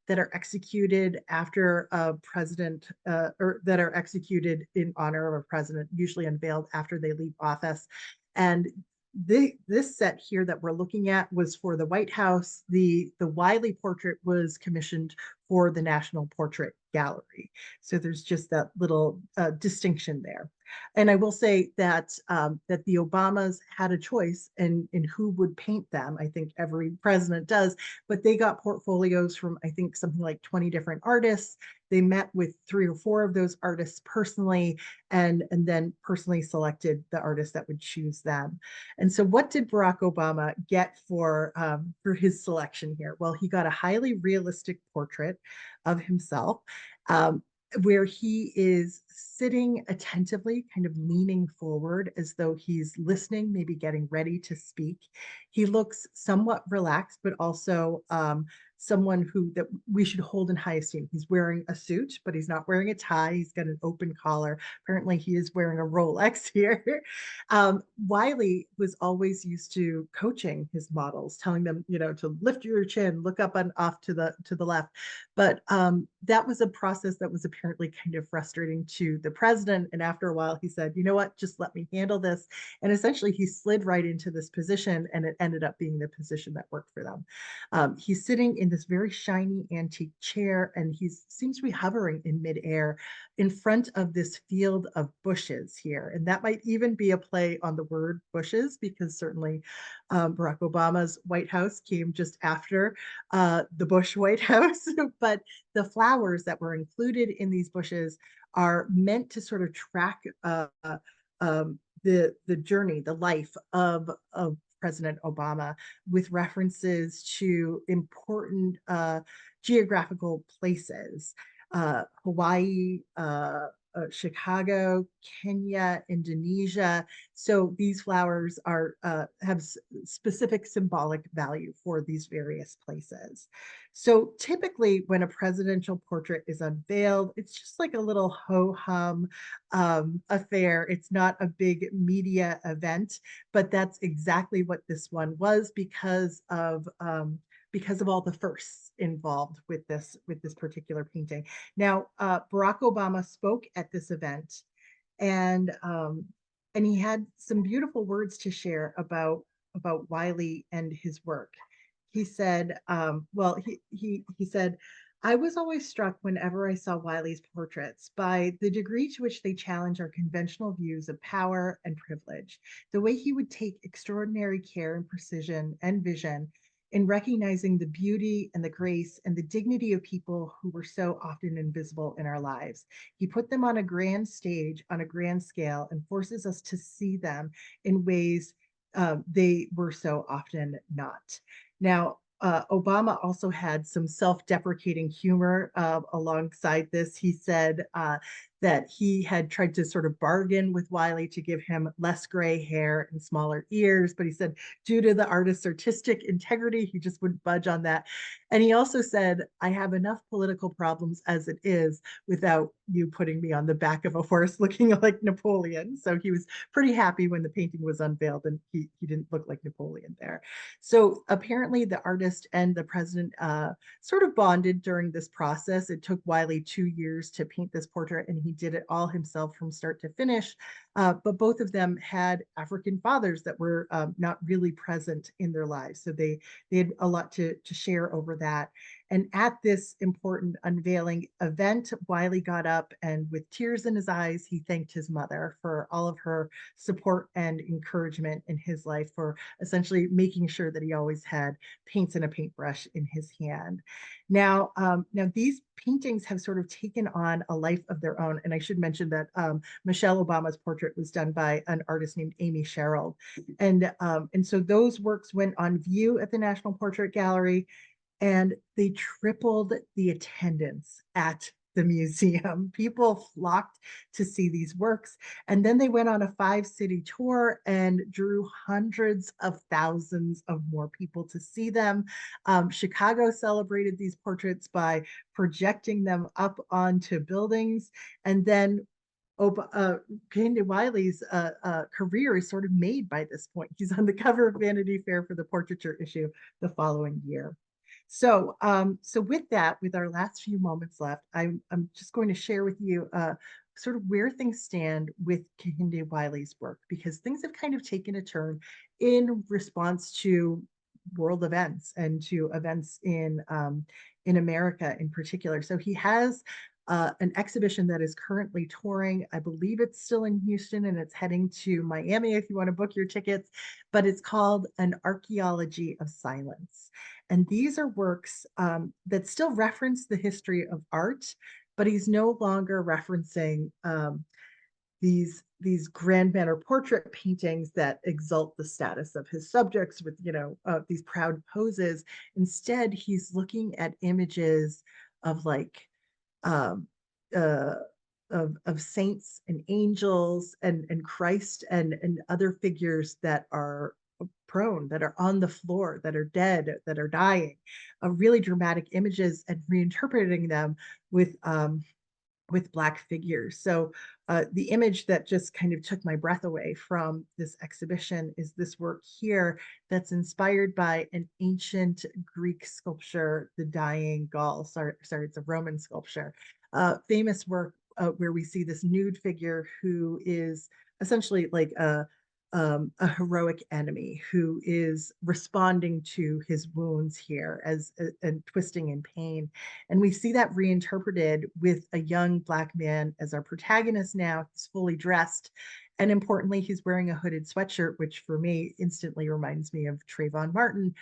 executed after a president, or that are executed in honor of a president, usually unveiled after they leave office. And this set here that we're looking at was for the White House. The Wiley portrait was commissioned for the National Portrait Gallery. So there's just that little distinction there. And I will say that that the Obamas had a choice in who would paint them. I think every president does, but they got portfolios from, I think, something like 20 different artists. They met with 3 or 4 of those artists personally, and then personally selected the artist that would choose them. And so what did Barack Obama get for his selection here? Well, he got a highly realistic portrait of himself, where he is sitting attentively, kind of leaning forward as though he's listening, maybe getting ready to speak. He looks somewhat relaxed, but also someone who that we should hold in high esteem. He's wearing a suit, but he's not wearing a tie. He's got an open collar. Apparently, he is wearing a Rolex here. Wiley was always used to coaching his models, telling them, to lift your chin, look up and off to the left. But that was a process that was apparently kind of frustrating to the president. And after a while, he said, "You know what? Just let me handle this." And essentially, he slid right into this position, and it ended up being the position that worked for them. He's sitting in this very shiny antique chair, and he seems to be hovering in midair in front of this field of bushes here. And that might even be a play on the word bushes, because certainly Barack Obama's White House came just after the Bush White House. But the flowers that were included in these bushes are meant to sort of track the journey, the life of President Obama, with references to important geographical places, Hawaii, Chicago, Kenya, Indonesia. So these flowers are have specific symbolic value for these various places. So typically, when a presidential portrait is unveiled, it's just like a little ho hum affair. It's not a big media event, but that's exactly what this one was, because of all the firsts involved with this particular painting. Now, Barack Obama spoke at this event, and he had some beautiful words to share about Wiley and his work. He said, he said, "I was always struck whenever I saw Wiley's portraits by the degree to which they challenge our conventional views of power and privilege. The way he would take extraordinary care and precision and vision in recognizing the beauty and the grace and the dignity of people who were so often invisible in our lives. He put them on a grand stage, on a grand scale, and forces us to see them in ways they were so often not." Now, Obama also had some self deprecating humor alongside this. He said that he had tried to sort of bargain with Wiley to give him less gray hair and smaller ears, but he said, due to the artist's artistic integrity, he just wouldn't budge on that. And he also said, "I have enough political problems as it is without you putting me on the back of a horse looking like Napoleon." So he was pretty happy when the painting was unveiled and he didn't look like Napoleon there. So apparently, the artist and the president sort of bonded during this process. It took Wiley 2 years to paint this portrait, and he did it all himself from start to finish. But both of them had African fathers that were not really present in their lives. So they had a lot to share over that. And at this important unveiling event, Wiley got up and, with tears in his eyes, he thanked his mother for all of her support and encouragement in his life, for essentially making sure that he always had paints and a paintbrush in his hand. Now these paintings have sort of taken on a life of their own. And I should mention that Michelle Obama's portrait was done by an artist named Amy Sherrill. And so those works went on view at the National Portrait Gallery, and they tripled the attendance at the museum. People flocked to see these works. And then they went on a 5-city tour and drew hundreds of thousands of more people to see them. Chicago celebrated these portraits by projecting them up onto buildings. And then Kehinde Wiley's career is sort of made by this point. He's on the cover of Vanity Fair for the portraiture issue the following year. So with that, with our last few moments left, I'm just going to share with you sort of where things stand with Kehinde Wiley's work, because things have kind of taken a turn in response to world events and to events in America in particular. So he has an exhibition that is currently touring. I believe it's still in Houston, and it's heading to Miami if you want to book your tickets, but it's called An Archaeology of Silence. And these are works that still reference the history of art, but he's no longer referencing these grand manner portrait paintings that exalt the status of his subjects with these proud poses. Instead, he's looking at images of like um, uh, of saints and angels and Christ and other figures that are prone, that are on the floor, that are dead, that are dying, really dramatic images, and reinterpreting them with Black figures. So the image that just kind of took my breath away from this exhibition is this work here that's inspired by an ancient Greek sculpture, The Dying Gaul. Sorry, it's a Roman sculpture. Famous work where we see this nude figure who is essentially like a heroic enemy who is responding to his wounds here and twisting in pain. And we see that reinterpreted with a young Black man as our protagonist now. He's fully dressed. And importantly, he's wearing a hooded sweatshirt, which for me instantly reminds me of Trayvon Martin,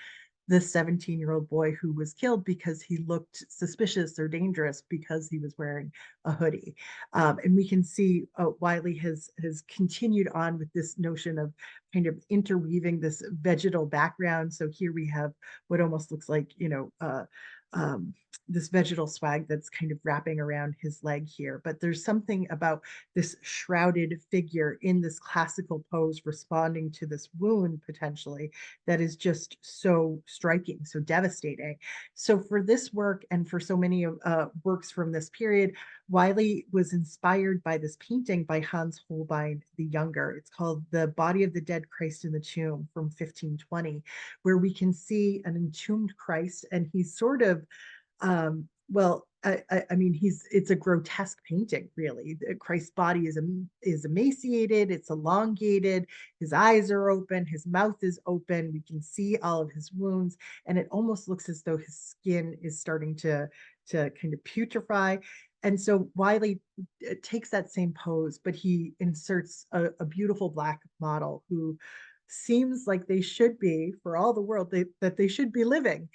the 17-year-old boy who was killed because he looked suspicious or dangerous because he was wearing a hoodie. And we can see Wiley has continued on with this notion of kind of interweaving this vegetal background. So here we have what almost looks like, um, this vegetal swag that's kind of wrapping around his leg here. But there's something about this shrouded figure in this classical pose responding to this wound potentially that is just so striking, so devastating. So for this work and for so many works from this period, Wiley was inspired by this painting by Hans Holbein the Younger. It's called The Body of the Dead Christ in the Tomb from 1520, where we can see an entombed Christ, and he's sort of I mean, it's a grotesque painting, really. Christ's body is emaciated, it's elongated, his eyes are open, his mouth is open. We can see all of his wounds, and it almost looks as though his skin is starting to kind of putrefy. And so Wiley takes that same pose, but he inserts a beautiful Black model who seems like they should be, for all the world, that they should be living.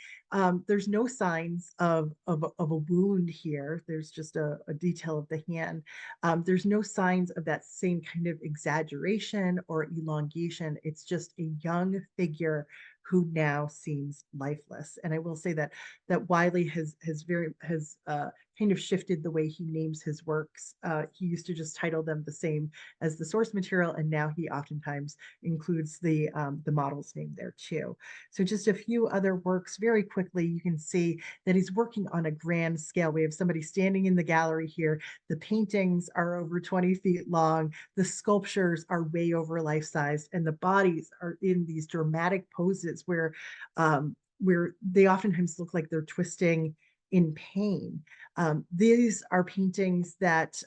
There's no signs of a wound here. There's just a detail of the hand. There's no signs of that same kind of exaggeration or elongation. It's just a young figure who now seems lifeless. And I will say that Wiley has kind of shifted the way he names his works. He used to just title them the same as the source material, and now he oftentimes includes the model's name there too. So just a few other works very quickly. You can see that he's working on a grand scale. We have somebody standing in the gallery here. The paintings are over 20 feet long. The sculptures are way over life size, and the bodies are in these dramatic poses where they oftentimes look like they're twisting in pain. These are paintings that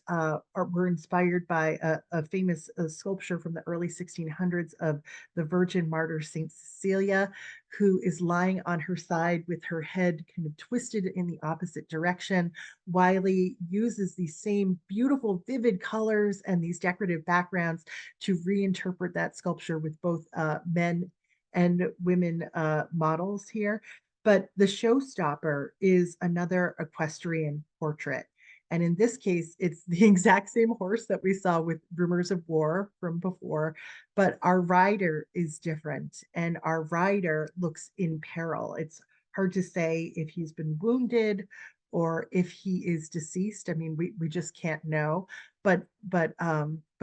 were inspired by a famous sculpture from the early 1600s of the Virgin Martyr Saint Cecilia, who is lying on her side with her head kind of twisted in the opposite direction. Wiley uses these same beautiful, vivid colors and these decorative backgrounds to reinterpret that sculpture with both men and women models here. But the showstopper is another equestrian portrait. And in this case, it's the exact same horse that we saw with Rumors of War from before, but our rider is different, and our rider looks in peril. It's hard to say if he's been wounded or if he is deceased. I mean, we just can't know. But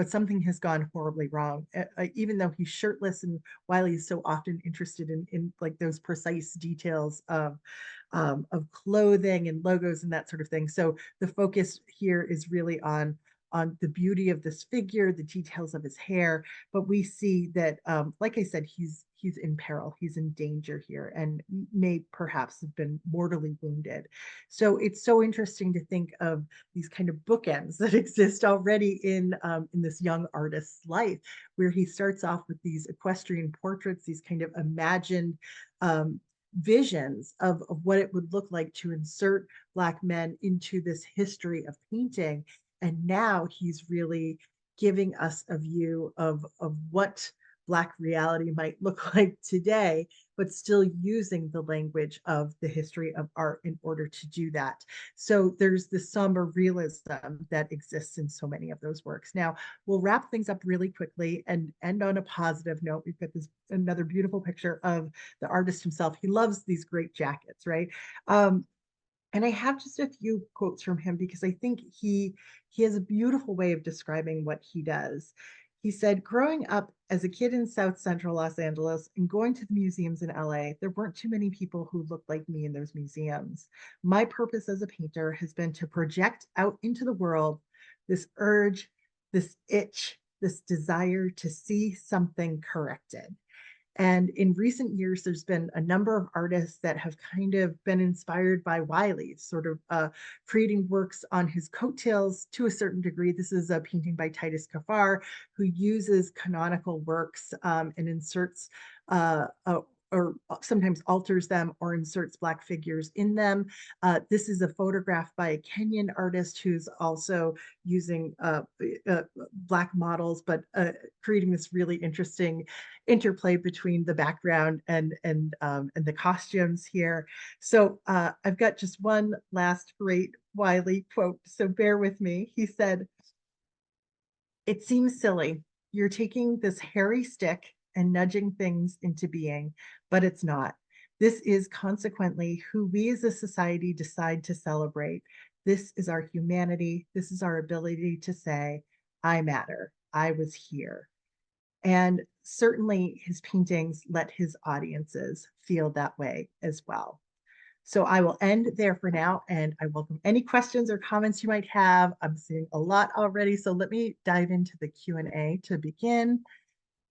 something has gone horribly wrong. Even though he's shirtless, and Wiley is so often interested in like those precise details of clothing and logos and that sort of thing. So the focus here is really on the beauty of this figure, the details of his hair. But we see that, like I said, he's in peril, he's in danger here, and may perhaps have been mortally wounded. So it's so interesting to think of these kind of bookends that exist already in this young artist's life, where he starts off with these equestrian portraits, these kind of imagined visions of what it would look like to insert Black men into this history of painting. And now he's really giving us a view of what Black reality might look like today, but still using the language of the history of art in order to do that. So there's this somber realism that exists in so many of those works. Now, we'll wrap things up really quickly and end on a positive note. We've got this another beautiful picture of the artist himself. He loves these great jackets, right? And I have just a few quotes from him because I think he has a beautiful way of describing what he does. He said, growing up as a kid in South Central Los Angeles and going to the museums in LA, there weren't too many people who looked like me in those museums. My purpose as a painter has been to project out into the world this urge, this itch, this desire to see something corrected. And in recent years, there's been a number of artists that have kind of been inspired by Wiley, sort of creating works on his coattails to a certain degree. This is a painting by Titus Kaphar, who uses canonical works and inserts or sometimes alters them or inserts Black figures in them. This is a photograph by a Kenyan artist who's also using Black models, but creating this really interesting interplay between the background and the costumes here. So I've got just one last great Wiley quote, so bear with me. He said, "It seems silly. You're taking this hairy stick and nudging things into being, but it's not. This is consequently who we as a society decide to celebrate. This is our humanity. This is our ability to say, I matter. I was here." And certainly his paintings let his audiences feel that way as well. So I will end there for now, and I welcome any questions or comments you might have. I'm seeing a lot already, so let me dive into the Q&A to begin.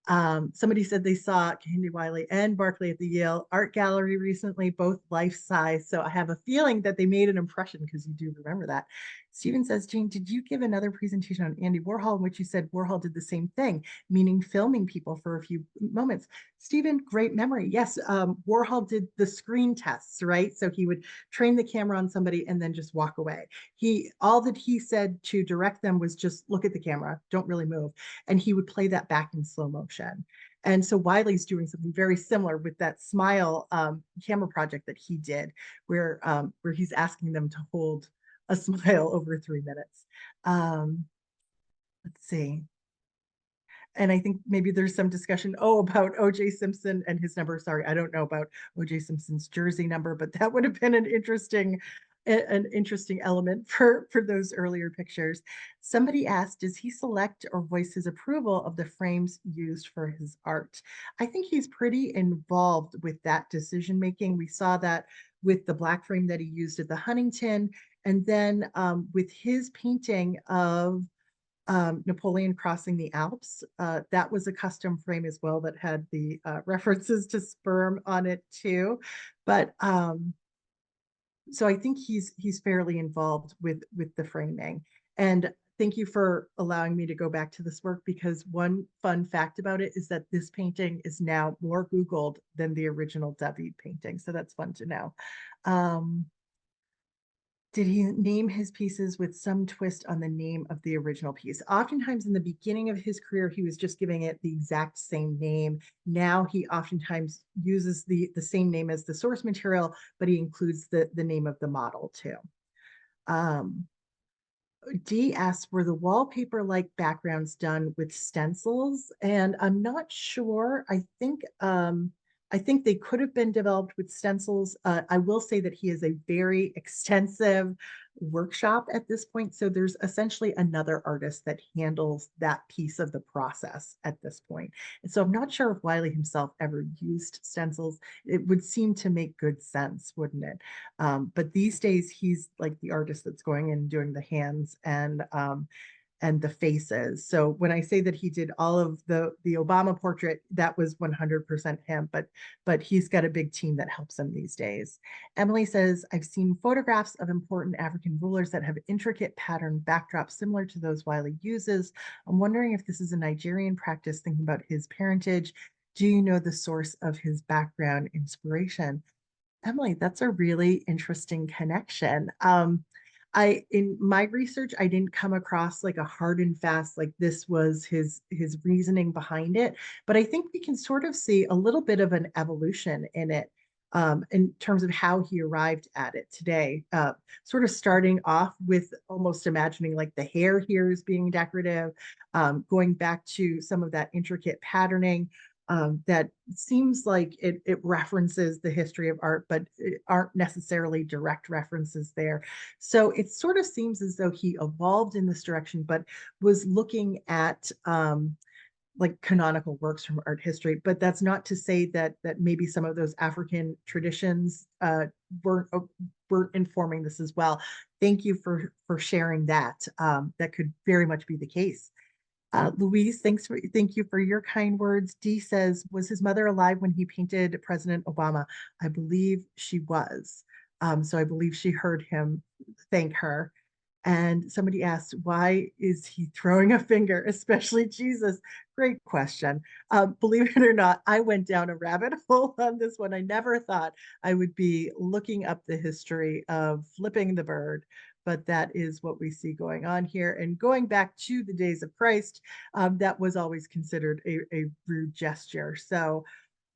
Somebody said they saw Kehinde Wiley and Barclay at the Yale Art Gallery recently, both life size. So I have a feeling that they made an impression because you do remember that. Stephen says, Jane, did you give another presentation on Andy Warhol in which you said Warhol did the same thing, meaning filming people for a few moments? Stephen, great memory. Yes, Warhol did the screen tests, right? So he would train the camera on somebody and then just walk away. All that he said to direct them was just look at the camera, don't really move. And he would play that back in slow motion. And so Wiley's doing something very similar with that Smile camera project that he did, where he's asking them to hold a smile over 3 minutes. Let's see. And I think maybe there's some discussion, about O.J. Simpson and his number. Sorry, I don't know about O.J. Simpson's jersey number, but that would have been an interesting element for those earlier pictures. Somebody asked, does he select or voice his approval of the frames used for his art? I think he's pretty involved with that decision making. We saw that with the black frame that he used at the Huntington, and then with his painting of Napoleon crossing the Alps. That was a custom frame as well that had the references to sperm on it too. But so I think he's fairly involved with the framing. And thank you for allowing me to go back to this work, because one fun fact about it is that this painting is now more Googled than the original David painting. So that's fun to know. Did he name his pieces with some twist on the name of the original piece? Oftentimes in the beginning of his career, he was just giving it the exact same name. Now he oftentimes uses the same name as the source material, but he includes the name of the model too. D asks, were the wallpaper-like backgrounds done with stencils? And I'm not sure. I think they could have been developed with stencils. I will say that he is a very extensive workshop at this point. So there's essentially another artist that handles that piece of the process at this point. And so I'm not sure if Wiley himself ever used stencils. It would seem to make good sense, wouldn't it? But these days he's like the artist that's going in and doing the hands and the faces. So when I say that he did all of the Obama portrait, that was 100% him, but he's got a big team that helps him these days. Emily says, I've seen photographs of important African rulers that have intricate pattern backdrops similar to those Wiley uses. I'm wondering if this is a Nigerian practice, thinking about his parentage. Do you know the source of his background inspiration? Emily, that's a really interesting connection. In my research, I didn't come across like a hard and fast, like this was his reasoning behind it, but I think we can sort of see a little bit of an evolution in it, in terms of how he arrived at it today. Sort of starting off with almost imagining like the hair here is being decorative, going back to some of that intricate patterning, that seems like it references the history of art, but it aren't necessarily direct references there. So it sort of seems as though he evolved in this direction, but was looking at like canonical works from art history, but that's not to say that maybe some of those African traditions weren't weren't informing this as well. Thank you for sharing that. That could very much be the case. Louise, thank you for your kind words. Dee says, was his mother alive when he painted President Obama? I believe she was. So I believe she heard him thank her. And somebody asked, why is he throwing a finger, especially Jesus? Great question. Believe it or not, I went down a rabbit hole on this one. I never thought I would be looking up the history of flipping the bird, but that is what we see going on here. And going back to the days of Christ, that was always considered a rude gesture. So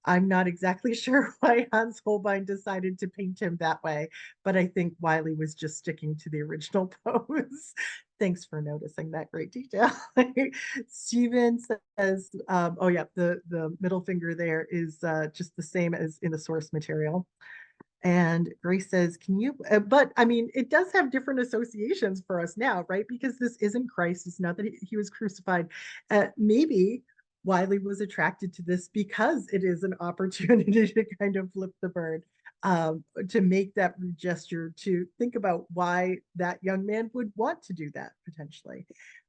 I'm not exactly sure why Hans Holbein decided to paint him that way, but I think Wiley was just sticking to the original pose. Thanks for noticing that great detail. Steven says, oh yeah, the middle finger there is just the same as in the source material. And Grace says, can you, but I mean, it does have different associations for us now, right? Because this isn't Christ. It's not that he was crucified. Maybe Wiley was attracted to this because it is an opportunity to kind of flip the bird, to make that gesture, to think about why that young man would want to do that potentially.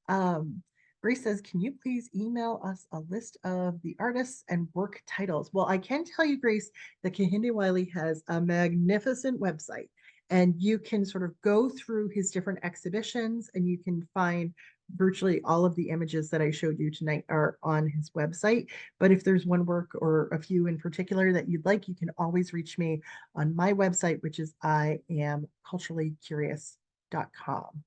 Um, Grace says, can you please email us a list of the artists and work titles? Well, I can tell you, Grace, that Kehinde Wiley has a magnificent website, and you can sort of go through his different exhibitions and you can find virtually all of the images that I showed you tonight are on his website. But if there's one work or a few in particular that you'd like, you can always reach me on my website, which is iamculturallycurious.com.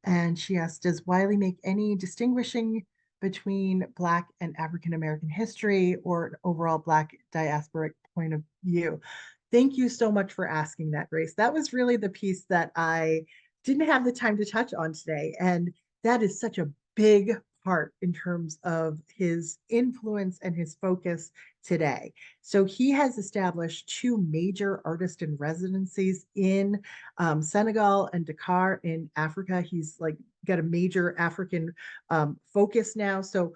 And she asked, does Wiley make any distinguishing between Black and African American history or an overall Black diasporic point of view? Thank you so much for asking that, Grace. That was really the piece that I didn't have the time to touch on today. And that is such a big part in terms of his influence and his focus today. So he has established two major artist in residencies in Senegal and Dakar in Africa. He's like got a major African focus now. So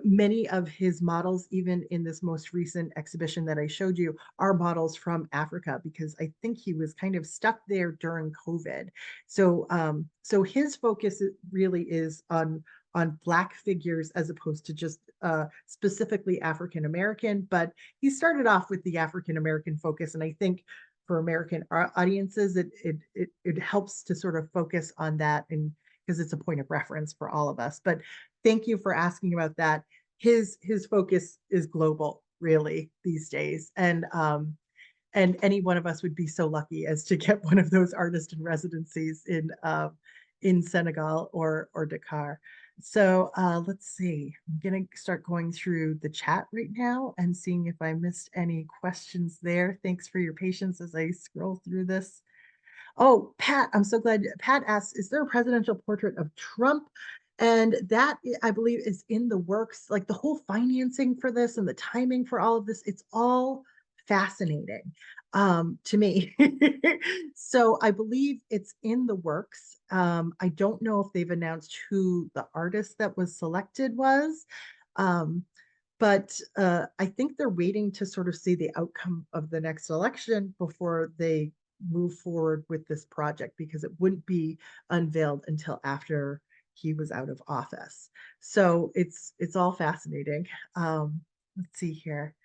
many of his models, even in this most recent exhibition that I showed you, are models from Africa because I think he was kind of stuck there during COVID. So his focus really is on Black figures as opposed to just specifically African American. But he started off with the African American focus, and I think for American audiences, it helps to sort of focus on that, and because it's a point of reference for all of us. But thank you for asking about that. His focus is global, really, these days, and any one of us would be so lucky as to get one of those artist in residencies in Senegal or Dakar. So let's see. I'm gonna start going through the chat right now and seeing if I missed any questions there. Thanks for your patience as I scroll through this. Oh, Pat, I'm so glad. Pat asks, is there a presidential portrait of Trump? And that, I believe, is in the works. Like the whole financing for this and the timing for all of this, it's all fascinating to me. So I believe it's in the works. I don't know if they've announced who the artist that was selected was. Um, but I think they're waiting to sort of see the outcome of the next election before they move forward with this project, because it wouldn't be unveiled until after he was out of office. So it's all fascinating. Let's see here.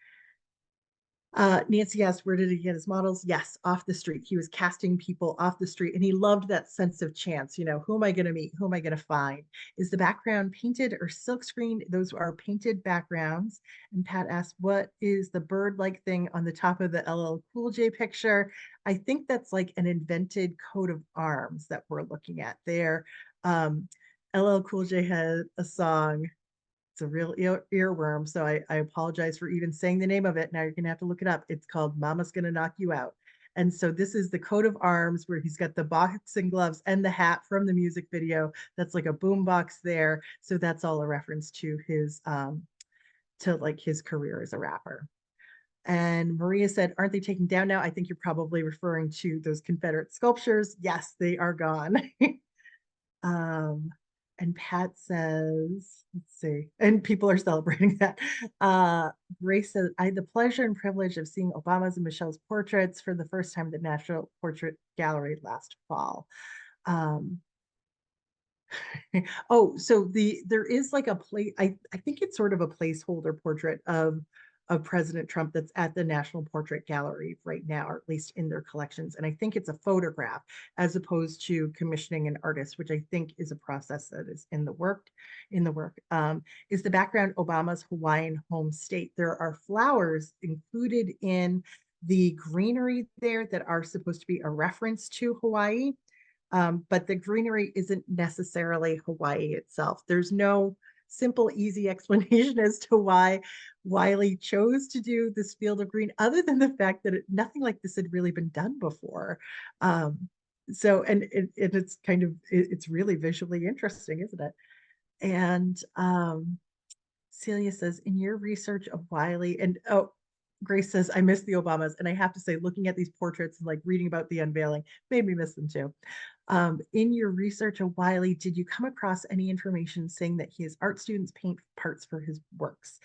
Nancy asked, where did he get his models? Yes, off the street. He was casting people off the street, and he loved that sense of chance. You know, who am I going to meet? Who am I going to find? Is the background painted or silk screened? Those are painted backgrounds. And Pat asked, what is the bird-like thing on the top of the LL Cool J picture? I think that's like an invented coat of arms that we're looking at there. LL Cool J had a song, it's a real earworm, so I apologize for even saying the name of it. Now you're gonna have to look it up. It's called Mama's Gonna Knock You Out. And so this is the coat of arms where he's got the boxing gloves and the hat from the music video. That's like a boom box there. So that's all a reference to like his career as a rapper. And Maria said, aren't they taken down now? I think you're probably referring to those Confederate sculptures. Yes, they are gone. um, And Pat says, let's see, and people are celebrating that. Grace says, I had the pleasure and privilege of seeing Obama's and Michelle's portraits for the first time at the National Portrait Gallery last fall. Um, oh, so there is like a place, I think it's sort of a placeholder portrait of President Trump that's at the National Portrait Gallery right now, or at least in their collections. And I think it's a photograph as opposed to commissioning an artist, which I think is a process that is in the work. Is the background Obama's Hawaiian home state? There are flowers included in the greenery there that are supposed to be a reference to Hawaii. But the greenery isn't necessarily Hawaii itself. There's no simple, easy explanation as to why Wiley chose to do this field of green, other than the fact that nothing like this had really been done before. So, and it's kind of, it's really visually interesting, isn't it? And Celia says, in your research of Wiley, and oh, Grace says, I miss the Obamas. And I have to say, looking at these portraits and like reading about the unveiling made me miss them too. In your research of Wiley, did you come across any information saying that his art students paint parts for his works?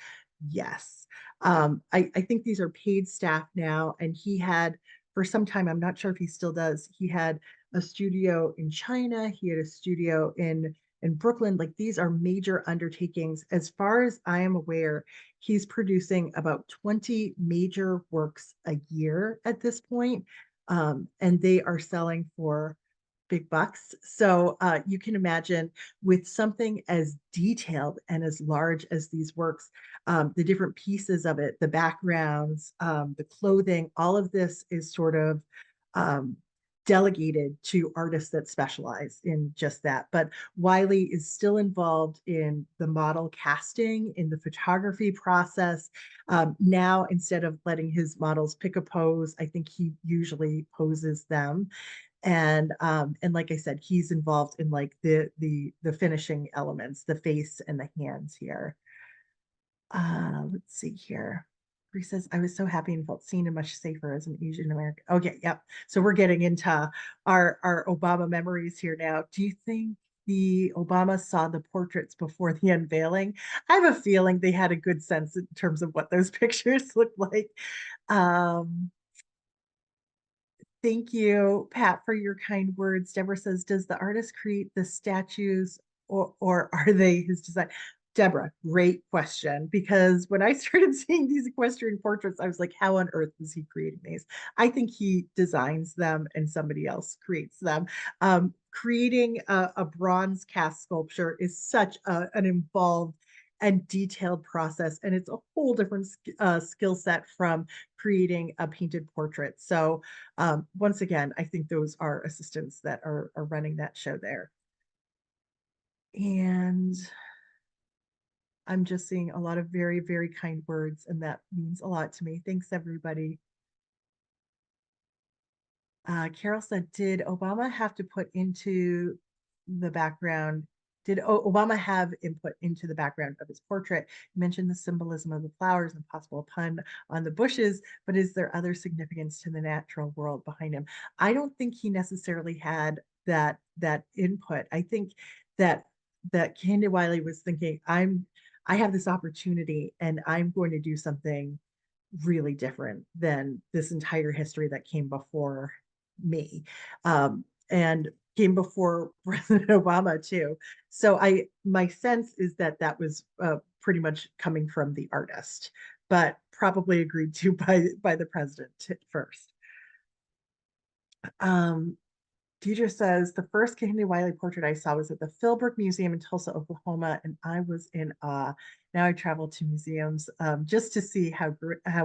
Yes. I think these are paid staff now. And he had, for some time, I'm not sure if he still does, he had a studio in China, he had a studio in Brooklyn. Like these are major undertakings. As far as I am aware, he's producing about 20 major works a year at this point. And they are selling for big bucks. So you can imagine with something as detailed and as large as these works, the different pieces of it, the backgrounds, the clothing, all of this is sort of um, delegated to artists that specialize in just that. But Wiley is still involved in the model casting, in the photography process. Now, instead of letting his models pick a pose, I think he usually poses them. And like I said, he's involved in like the finishing elements, the face and the hands here. Let's see here. Bree says, I was so happy and felt seen and much safer as an Asian American. Okay, yep. So we're getting into our Obama memories here now. Do you think the Obama saw the portraits before the unveiling? I have a feeling they had a good sense in terms of what those pictures look like. Um, Thank you, Pat, for your kind words. Deborah says, does the artist create the statues or are they his design? Deborah, great question. Because when I started seeing these equestrian portraits, I was like, how on earth is he creating these? I think he designs them and somebody else creates them. Creating a bronze cast sculpture is such an involved and detailed process, and it's a whole different skill set from creating a painted portrait. So once again, I think those are assistants that are running that show there. And I'm just seeing a lot of very, very kind words, and that means a lot to me. Thanks, everybody. Carol said, did Obama have to put into the background? Did Obama have input into the background of his portrait? You mentioned the symbolism of the flowers and possible pun on the bushes, but is there other significance to the natural world behind him? I don't think he necessarily had that input. I think that Kehinde Wiley was thinking, I have this opportunity and I'm going to do something really different than this entire history that came before me, and came before President Obama too. So my sense is that that was pretty much coming from the artist, but probably agreed to by the president first. Um, Deidre says, the first Kehinde Wiley portrait I saw was at the Philbrook Museum in Tulsa, Oklahoma, and I was in awe. Now I travel to museums just to see how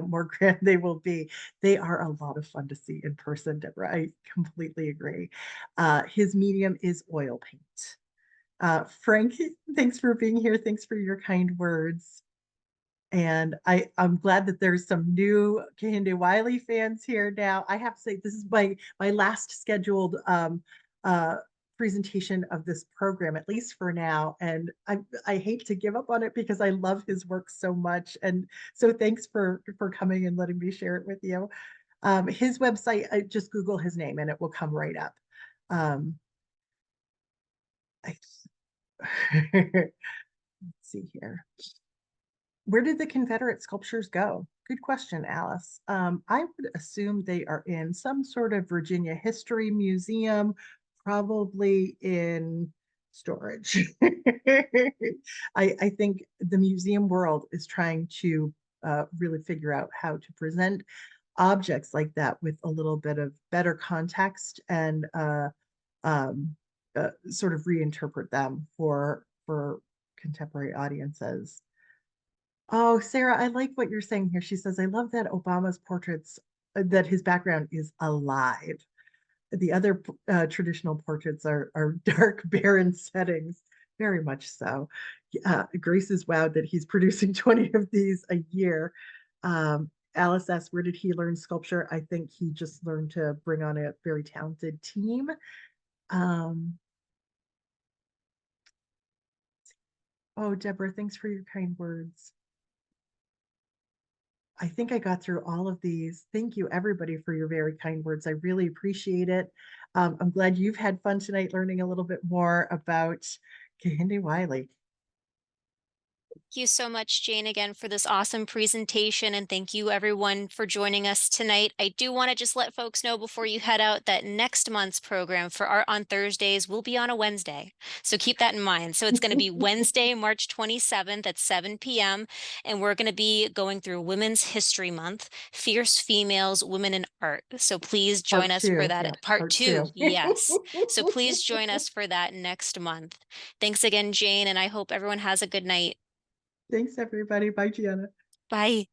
more grand they will be. They are a lot of fun to see in person, Deborah. I completely agree. His medium is oil paint. Frank, thanks for being here. Thanks for your kind words. And I'm glad that there's some new Kehinde Wiley fans here now. I have to say this is my last scheduled presentation of this program, at least for now. And I hate to give up on it because I love his work so much. And so thanks for coming and letting me share it with you. His website, just Google his name and it will come right up. Um, I Let's see here. Where did the Confederate sculptures go? Good question, Alice. I would assume they are in some sort of Virginia history museum, probably in storage. I think the museum world is trying to really figure out how to present objects like that with a little bit of better context and um, sort of reinterpret them for contemporary audiences. Oh, Sarah, I like what you're saying here. She says, I love that Obama's portraits, that his background is alive. The other traditional portraits are dark, barren settings, very much so. Grace is wowed that he's producing 20 of these a year. Alice asks, where did he learn sculpture? I think he just learned to bring on a very talented team. Um, oh, Deborah, thanks for your kind words. I think I got through all of these. Thank you, everybody, for your very kind words. I really appreciate it. I'm glad you've had fun tonight learning a little bit more about Kehinde Wiley. Thank you so much, Jane, again for this awesome presentation. And thank you everyone for joining us tonight. I do want to just let folks know before you head out that next month's program for Art on Thursdays will be on a Wednesday. So keep that in mind. So it's going to be Wednesday, March 27th at 7 p.m. And we're going to be going through Women's History Month, Fierce Females, Women in Art. So please join Part us for two. Yeah, that. Part part two. two, yes. So please join us for that next month. Thanks again, Jane, and I hope everyone has a good night. Thanks, everybody. Bye, Gianna. Bye.